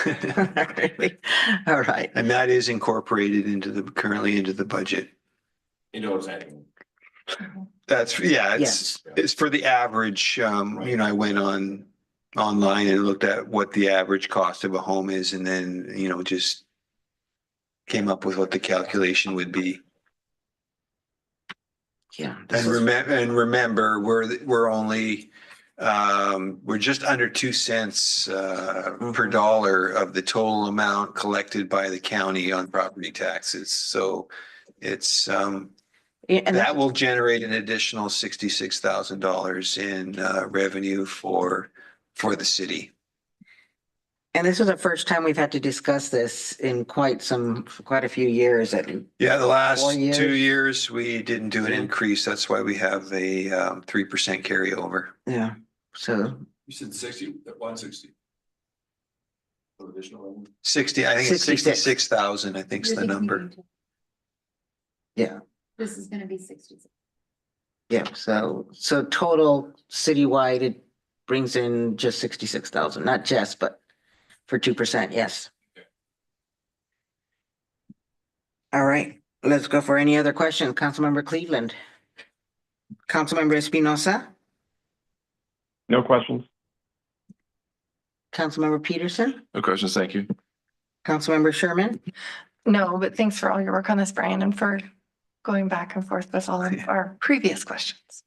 All right. And that is incorporated currently into the budget. You know what's happening. That's, yeah, it's for the average. I went online and looked at what the average cost of a home is and then, just came up with what the calculation would be. Yeah. And remember, we're only We're just under 2 cents per dollar of the total amount collected by the county on property taxes. So it's And that will generate an additional $66,000 in revenue for the city. and this is the first time we've had to discuss this in quite a few years. Yeah, the last 4 years. 2 years, we didn't do an increase. That's why we have a 3% carryover. Yeah, so You said 60, 160. Additional. 60, I think it's 66. 66,000, I think is the number. yeah, This is gonna be 66. yeah. So total citywide, it brings in just 66,000, not just, but for 2%, yes. All right, let's go for any other questions. Councilmember Cleveland. Councilmember Espinosa, No questions. Councilmember Peterson, No questions, thank you. Councilmember Sherman, No, but thanks for all your work on this, Brian, and for going back and forth with all of our previous questions.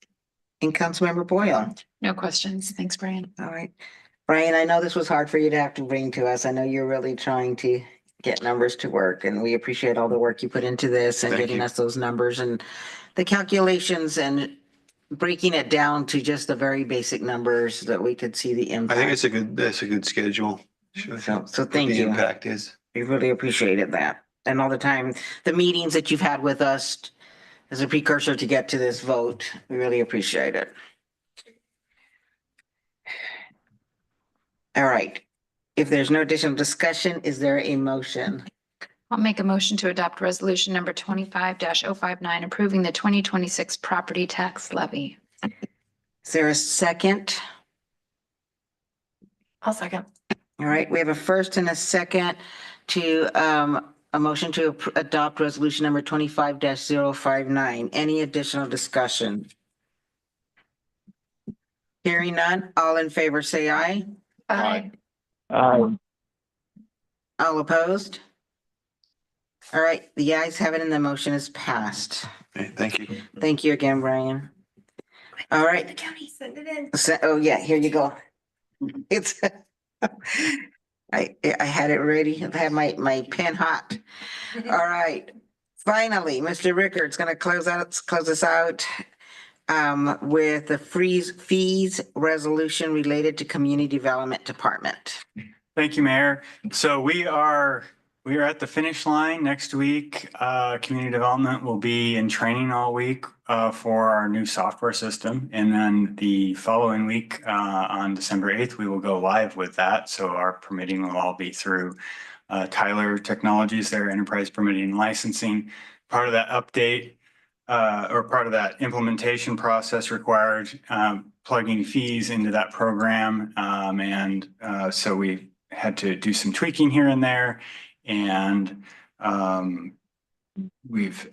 and Councilmember Boyle. No questions. Thanks, Brian. All right. Brian, I know this was hard for you to have to bring to us. I know you're really trying to get numbers to work, and we appreciate all the work you put into this and Thank getting you. us those numbers and the calculations and breaking it down to just the very basic numbers that we could see the I impact. think that's a good schedule. So thank What the you. impact is. We really appreciated that. And all the time, the meetings that you've had with us as a precursor to get to this vote, we really appreciate it. All right. If there's no additional discussion, is there a motion? I'll make a motion to adopt resolution number 25-059, approving the 2026 property tax levy. Is there a second? I'll second. All right, we have a first and a second to a motion to adopt resolution number 25-059. Any additional discussion? Hearing none, all in favor say aye. Aye. All opposed? All right, the ayes have it and the motion is passed. Okay, thank you. Thank you again, Brian. All right. County, send it in. So, oh yeah, here you go. It's, I had it ready. I had my pen hot. All right. Finally, Mr. Rickard's gonna close us out with the fees resolution related to Community Development Department. Thank you, Mayor. So we are at the finish line next week. Community Development will be in training all week for our new software system. And then the following week, on December 8th, we will go live with that. So our permitting will all be through Tyler Technologies, their enterprise permitting and licensing. Part of that update or part of that implementation process required plugging fees into that program. So we had to do some tweaking here and there. And we've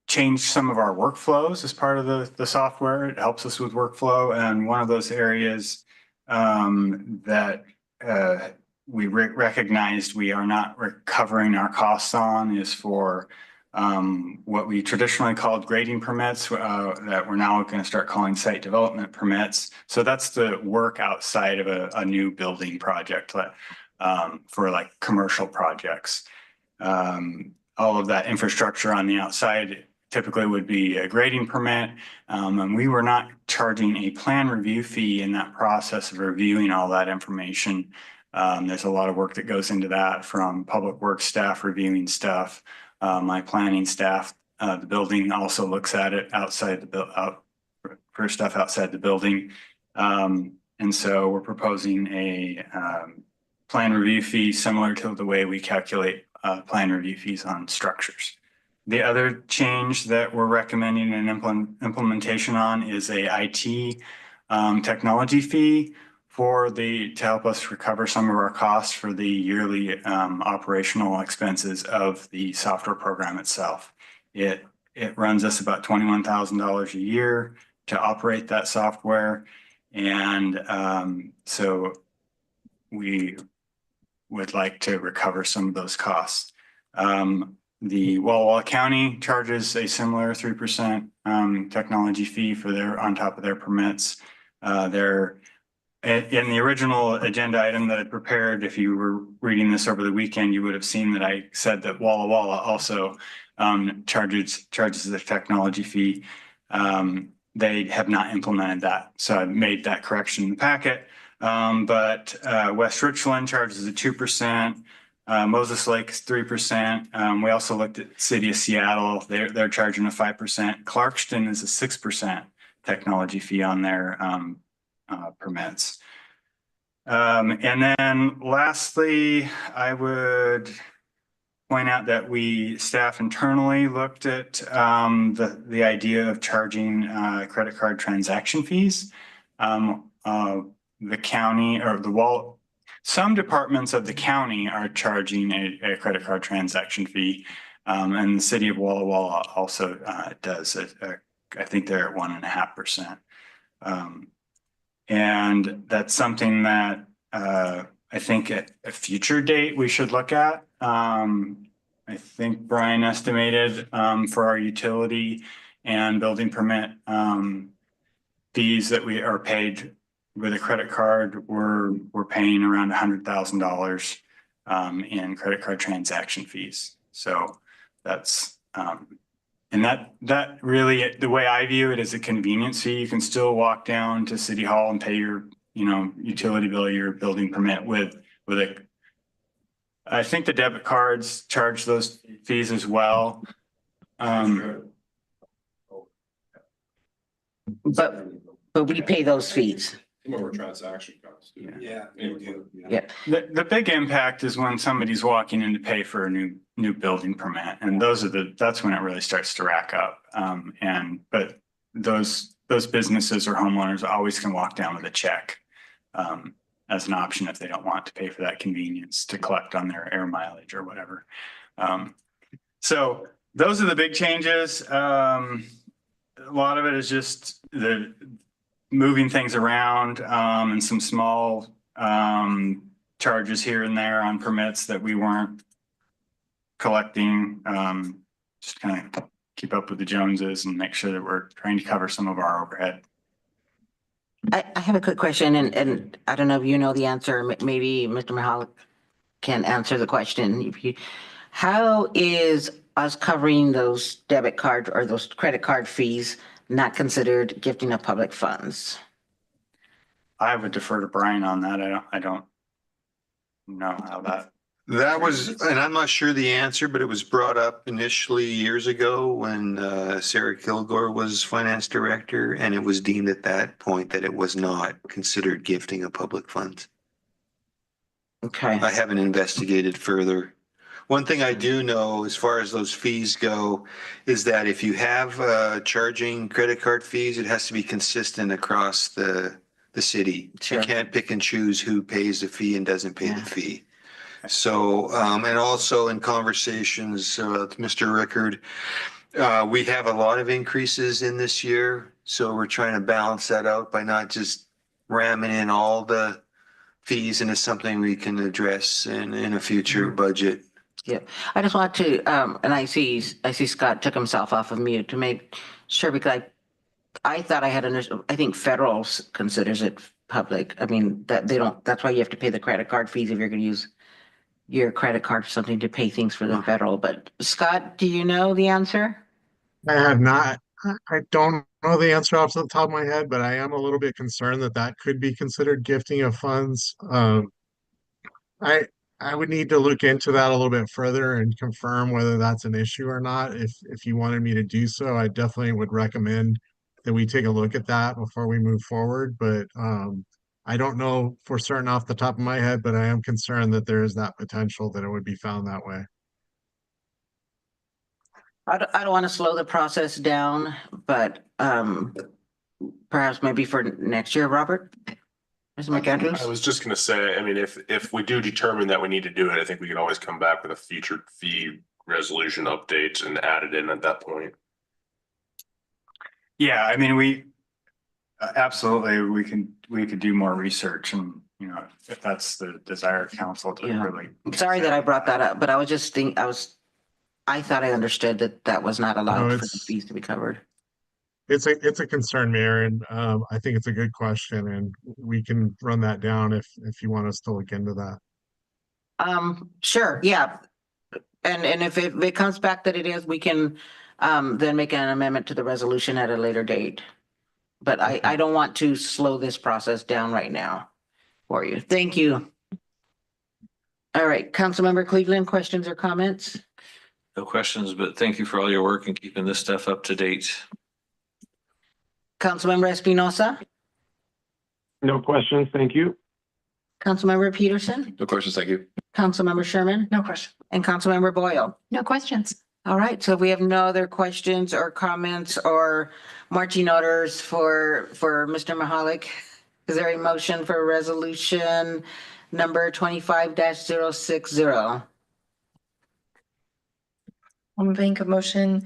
changed some of our workflows as part of the software. It helps us with workflow. And one of those areas that we recognized we are not recovering our costs on is for what we traditionally called grading permits that we're now going to start calling site development permits. So that's the work outside of a new building project for like commercial projects. All of that infrastructure on the outside typically would be a grading permit. And we were not charging a plan review fee in that process of reviewing all that information. There's a lot of work that goes into that, from public works staff reviewing stuff. My planning staff, the building also looks at it outside for stuff outside the building. And so we're proposing a plan review fee similar to the way we calculate plan review fees on structures. The other change that we're recommending an implementation on is a IT technology fee to help us recover some of our costs for the yearly operational expenses of the software program itself. It runs us about $21,000 a year to operate that software. And so we would like to recover some of those costs. The Walla Walla County charges a similar 3% technology fee on top of their permits. They're in the original agenda item that I prepared. If you were reading this over the weekend, you would have seen that I said that Walla Walla also charges the technology fee. They have not implemented that, so I made that correction in the packet. But West Richland charges a 2%. Moses Lake is 3%. We also looked at City of Seattle. They're charging a 5%. Clarkston is a 6% technology fee on their permits. And then lastly, I would point out that staff internally looked at the idea of charging credit card transaction fees. The county or some departments of the county are charging a credit card transaction fee. And the city of Walla Walla also does. I think they're at 1.5%. And that's something that I think at a future date we should look at. I think Brian estimated for our utility and building permit fees that we are paid with a credit card, we're paying around $100,000 in credit card transaction fees. So that's and that really, the way I view it is a convenience fee. You can still walk down to City Hall and pay your, utility bill, your building permit with a. I think the debit cards charge those fees as well. But we pay those fees. More transaction costs. Yeah. Yeah. The big impact is when somebody's walking in to pay for a new building permit, and that's when it really starts to rack up. But those businesses or homeowners always can walk down with a check as an option if they don't want to pay for that convenience to collect on their air mileage or whatever. So those are the big changes. A lot of it is just the moving things around and some small charges here and there on permits that we weren't collecting. Just kind of keep up with the Joneses and make sure that we're trying to cover some of our overhead. I have a quick question, and I don't know if you know the answer. Maybe Mr. Mahalik can answer the question. How is us covering those debit card or those credit card fees not considered gifting of public funds? I would defer to Brian on that. I don't know how that. That was, and I'm not sure the answer, but it was brought up initially years ago when Sarah Kilgore was finance director, and it was deemed at that point that it was not considered gifting of public funds. Okay. I haven't investigated further. One thing I do know as far as those fees go is that if you have charging credit card fees, it has to be consistent across the city. Sure. You can't pick and choose who pays the fee and doesn't pay the fee. So, and also in conversations with Mr. Rickard, we have a lot of increases in this year. So we're trying to balance that out by not just ramming in all the fees into something we can address in a future budget. Yeah, I just want to, and I see Scott took himself off of mute to make sure, because I thought I had understood. I think federal considers it public. I mean, that they don't, that's why you have to pay the credit card fees if you're going to use your credit card for something to pay things for the federal. But Scott, do you know the answer? I have not. I don't know the answer off the top of my head, but I am a little bit concerned that could be considered gifting of funds. I would need to look into that a little bit further and confirm whether that's an issue or not. If you wanted me to do so, I definitely would recommend that we take a look at that before we move forward. But I don't know for certain off the top of my head, but I am concerned that there is that potential that it would be found that way. I don't want to slow the process down, but perhaps maybe for next year, Robert? Mr. McAndrews? I was just gonna say, I mean, if we do determine that we need to do it, I think we can always come back with a future fee resolution update and add it in at that point. Yeah, I mean, we absolutely, we could do more research, and if that's the desire of council to really. Sorry that I brought that up, but I was just I thought I understood that was not allowed for the fees to be covered. It's a concern, Mayor, and I think it's a good question, and we can run that down if you want us to look into that. Sure, yeah. And if it comes back that it is, we can then make an amendment to the resolution at a later date. But I don't want to slow this process down right now for you. Thank you. All right, Councilmember Cleveland, questions or comments? No questions, but thank you for all your work and keeping this stuff up to date. Councilmember Espinosa, No questions, thank you. Councilmember Peterson, No questions, thank you. Councilmember Sherman, No question. and Councilmember Boyle. No questions. All right, so if we have no other questions or comments or marching orders for Mr. Mahalik, is there a motion for resolution number 25-060? I'll make a motion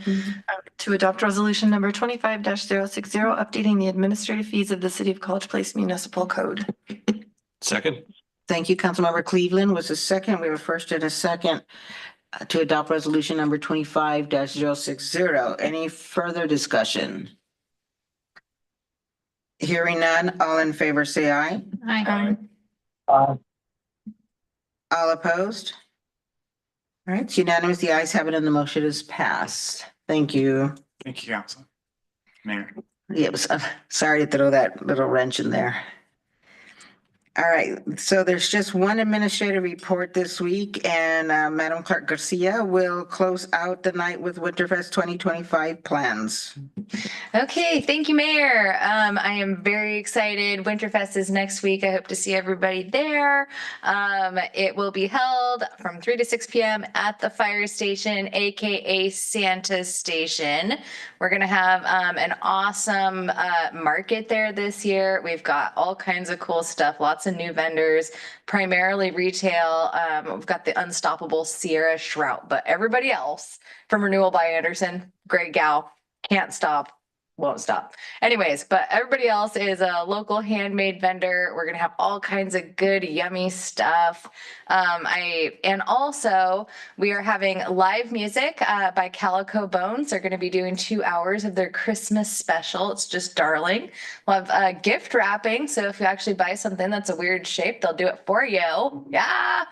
to adopt resolution number 25-060, updating the administrative fees of the City of College Place Municipal Code. Second? Thank you, Councilmember Cleveland was the second. We have a first and a second to adopt resolution number 25-060. Any further discussion? Hearing none, all in favor say aye. Aye. All opposed? All right, it's unanimous. The ayes have it and the motion is passed. Thank you. Thank you, Council. Mayor. Yes, sorry to throw that little wrench in there. All right, so there's just one administrative report this week, and Madam Clerk Garcia will close out the night with Winterfest 2025 plans. Okay, thank you, Mayor. I am very excited. Winterfest is next week. I hope to see everybody there. It will be held from 3 to 6 p.m. at the fire station, aka Santa Station. We're gonna have an awesome market there this year. We've got all kinds of cool stuff, lots of new vendors, primarily retail. We've got the unstoppable Sierra Shrout, but everybody else from Renewal by Anderson, great gal, can't stop, won't stop. Anyways, but everybody else is a local handmade vendor. We're gonna have all kinds of good, yummy stuff. And also we are having live music by Calico Bones. They're gonna be doing 2 hours of their Christmas special. It's just darling. We'll have gift wrapping. So if you actually buy something that's a weird shape, they'll do it for you. Yeah.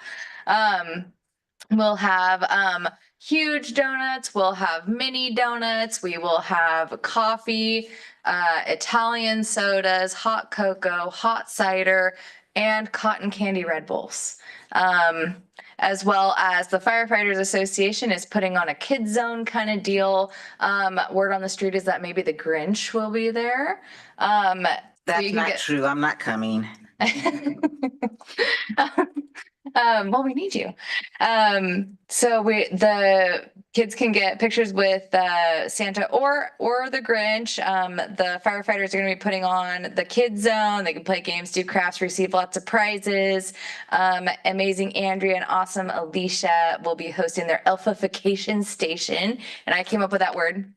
We'll have huge donuts. We'll have mini donuts. We will have coffee, Italian sodas, hot cocoa, hot cider, and cotton candy Red Bulls. As well as the Firefighters Association is putting on a kids zone kind of deal. Word on the street is that maybe the Grinch will be there. That's not true. I'm not coming. Well, we need you. So the kids can get pictures with Santa or the Grinch. The firefighters are going to be putting on the kids zone. They can play games, do crafts, receive lots of prizes. Amazing Andrea and awesome Alicia will be hosting their elfification station, and I came up with that word.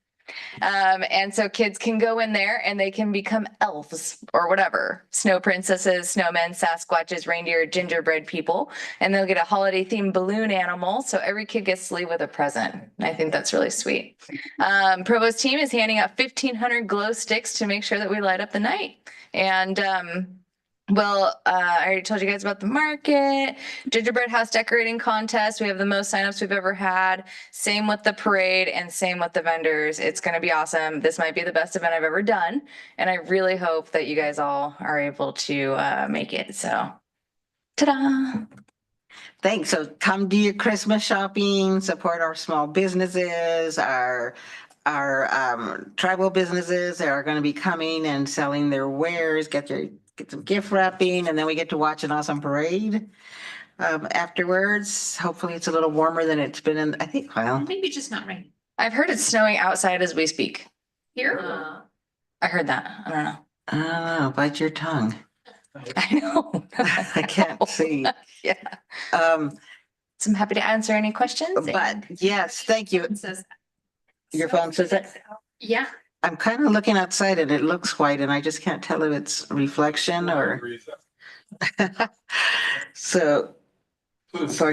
And so kids can go in there and they can become elves or whatever, snow princesses, snowmen, Sasquatches, reindeer, gingerbread people, and they'll get a holiday themed balloon animal. So every kid gets to leave with a present. I think that's really sweet. Provost team is handing out 1,500 glow sticks to make sure that we light up the night. And well, I already told you guys about the market, gingerbread house decorating contest. We have the most signups we've ever had. Same with the parade and same with the vendors. It's going to be awesome. This might be the best event I've ever done. And I really hope that you guys all are able to make it. So, ta-da. Thanks. So come do your Christmas shopping, support our small businesses, our tribal businesses that are going to be coming and selling their wares, get some gift wrapping, and then we get to watch an awesome parade afterwards. Hopefully it's a little warmer than it's been in, I think, well, Maybe just not right I've heard it's snowing outside as we speak. here. I heard that. I don't know. I don't know, bite your tongue. I know. I can't see. Yeah. So I'm happy to answer any questions. But yes, thank you. It says. Your phone says that? Yeah. I'm kind of looking outside and it looks white and I just can't tell if it's reflection or. So, for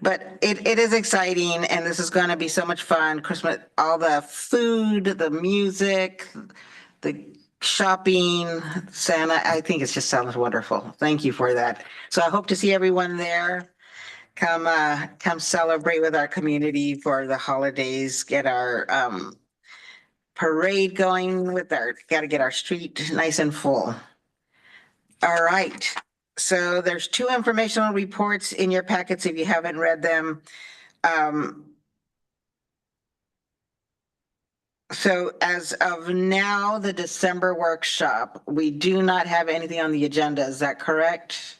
but it is exciting and this is going to be so much fun. Christmas, all the food, the music, the shopping, Santa, I think it just sounds wonderful. Thank you for that. So I hope to see everyone there. Come celebrate with our community for the holidays, get our parade going with gotta get our street nice and full. All right, so there's two informational reports in your packets if you haven't read them. So as of now, the December workshop, we do not have anything on the agenda, is that correct?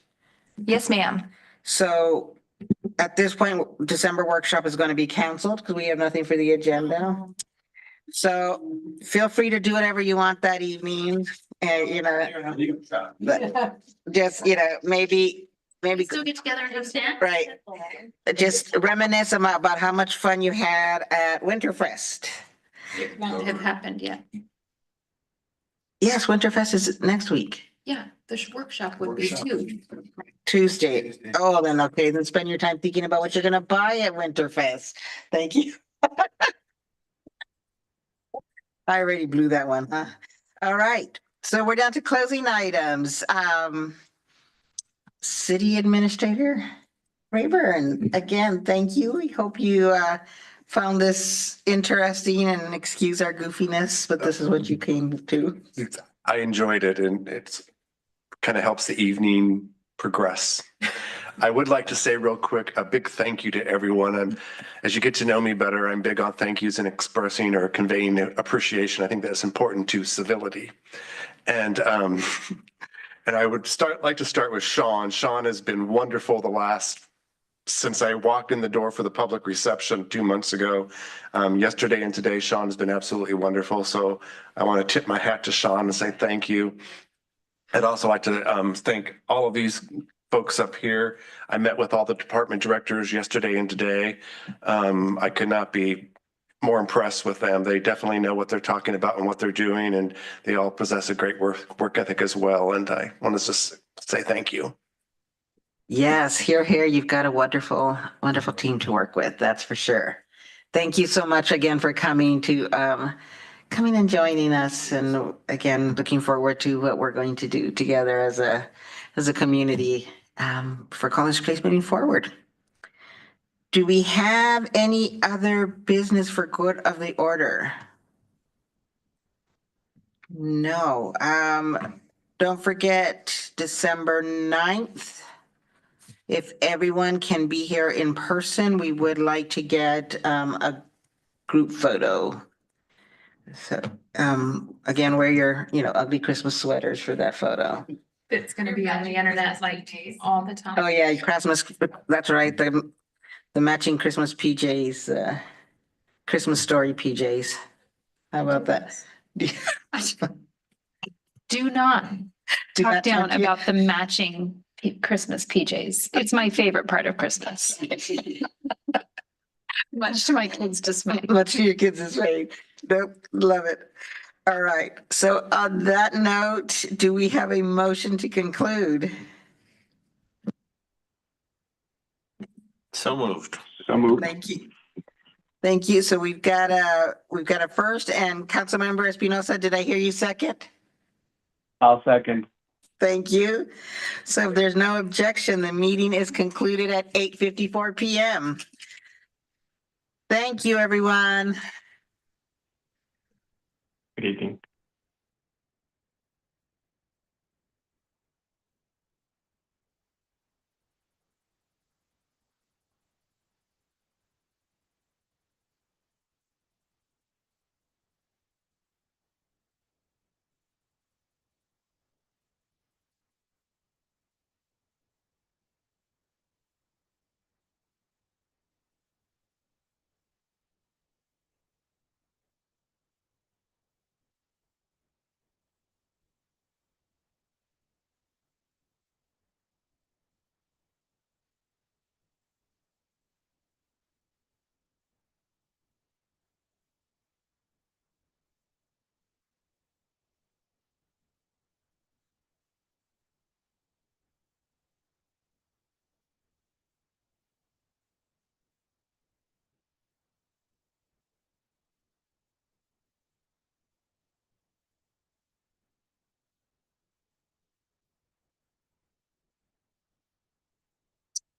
Yes, ma'am. So at this point, December workshop is going to be canceled because we have nothing for the agenda. So feel free to do whatever you want that evening, but just, maybe, Still get together and have snacks? right. Just reminisce about how much fun you had at Winterfest. It won't have happened yet. Yes, Winterfest is next week, Yeah, the workshop would be too. Tuesday. Oh, then, okay, then spend your time thinking about what you're gonna buy at Winterfest. Thank you. I already blew that one, huh? All right, so we're down to closing items. City Administrator Rayburn, again, thank you. We hope you found this interesting and excuse our goofiness, but this is what you came to. I enjoyed it and it's kind of helps the evening progress. I would like to say real quick, a big thank you to everyone. And as you get to know me better, I'm big on thank yous and expressing or conveying appreciation. I think that's important to civility. And I would like to start with Sean. Sean has been wonderful since I walked in the door for the public reception 2 months ago. Yesterday and today, Sean has been absolutely wonderful. So I want to tip my hat to Sean and say thank you. I'd also like to thank all of these folks up here. I met with all the department directors yesterday and today. I could not be more impressed with them. They definitely know what they're talking about and what they're doing, and they all possess a great work ethic as well. And I want to just say thank you. Yes, here, you've got a wonderful, wonderful team to work with, that's for sure. Thank you so much again for coming and joining us. And again, looking forward to what we're going to do together as a community for College Place moving forward. Do we have any other business for good of the order? No. Don't forget December 9th. If everyone can be here in person, we would like to get a group photo. So again, wear your, ugly Christmas sweaters for that photo. It's gonna be on the internet like all the time. Oh, yeah, Christmas, that's right, the matching Christmas PJs, Christmas story PJs. How about that? Do not Do talk not down talk to you. about the matching Christmas PJs. It's my favorite part of Christmas. Much to my kids' dismay. Much to your kids is right. Nope, love it. All right, so on that note, do we have a motion to conclude? So moved. So moved. Thank you. Thank you. So we've got a first, and Councilmember Espinosa, did I hear you second? I'll second. Thank you. So if there's no objection, the meeting is concluded at 8:54 PM. Thank you, everyone. Good evening.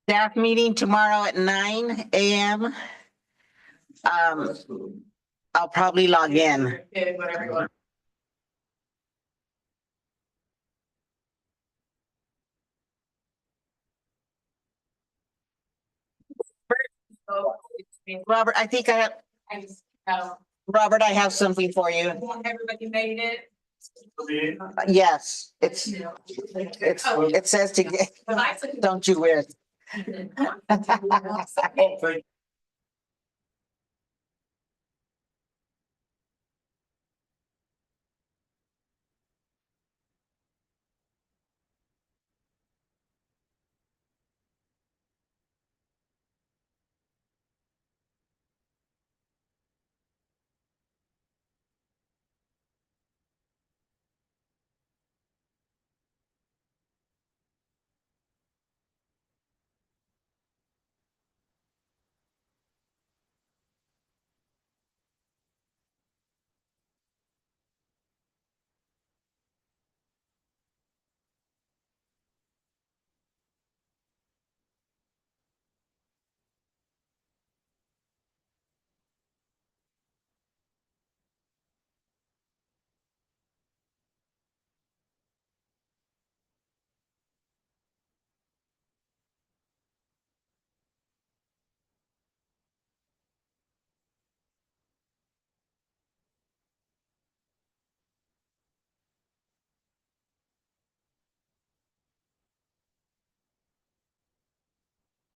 Staff meeting tomorrow at 9 a.m. I'll probably log in. Robert, I think Robert, I have something for you. Everybody made it. Yes, it says to get, don't you wish?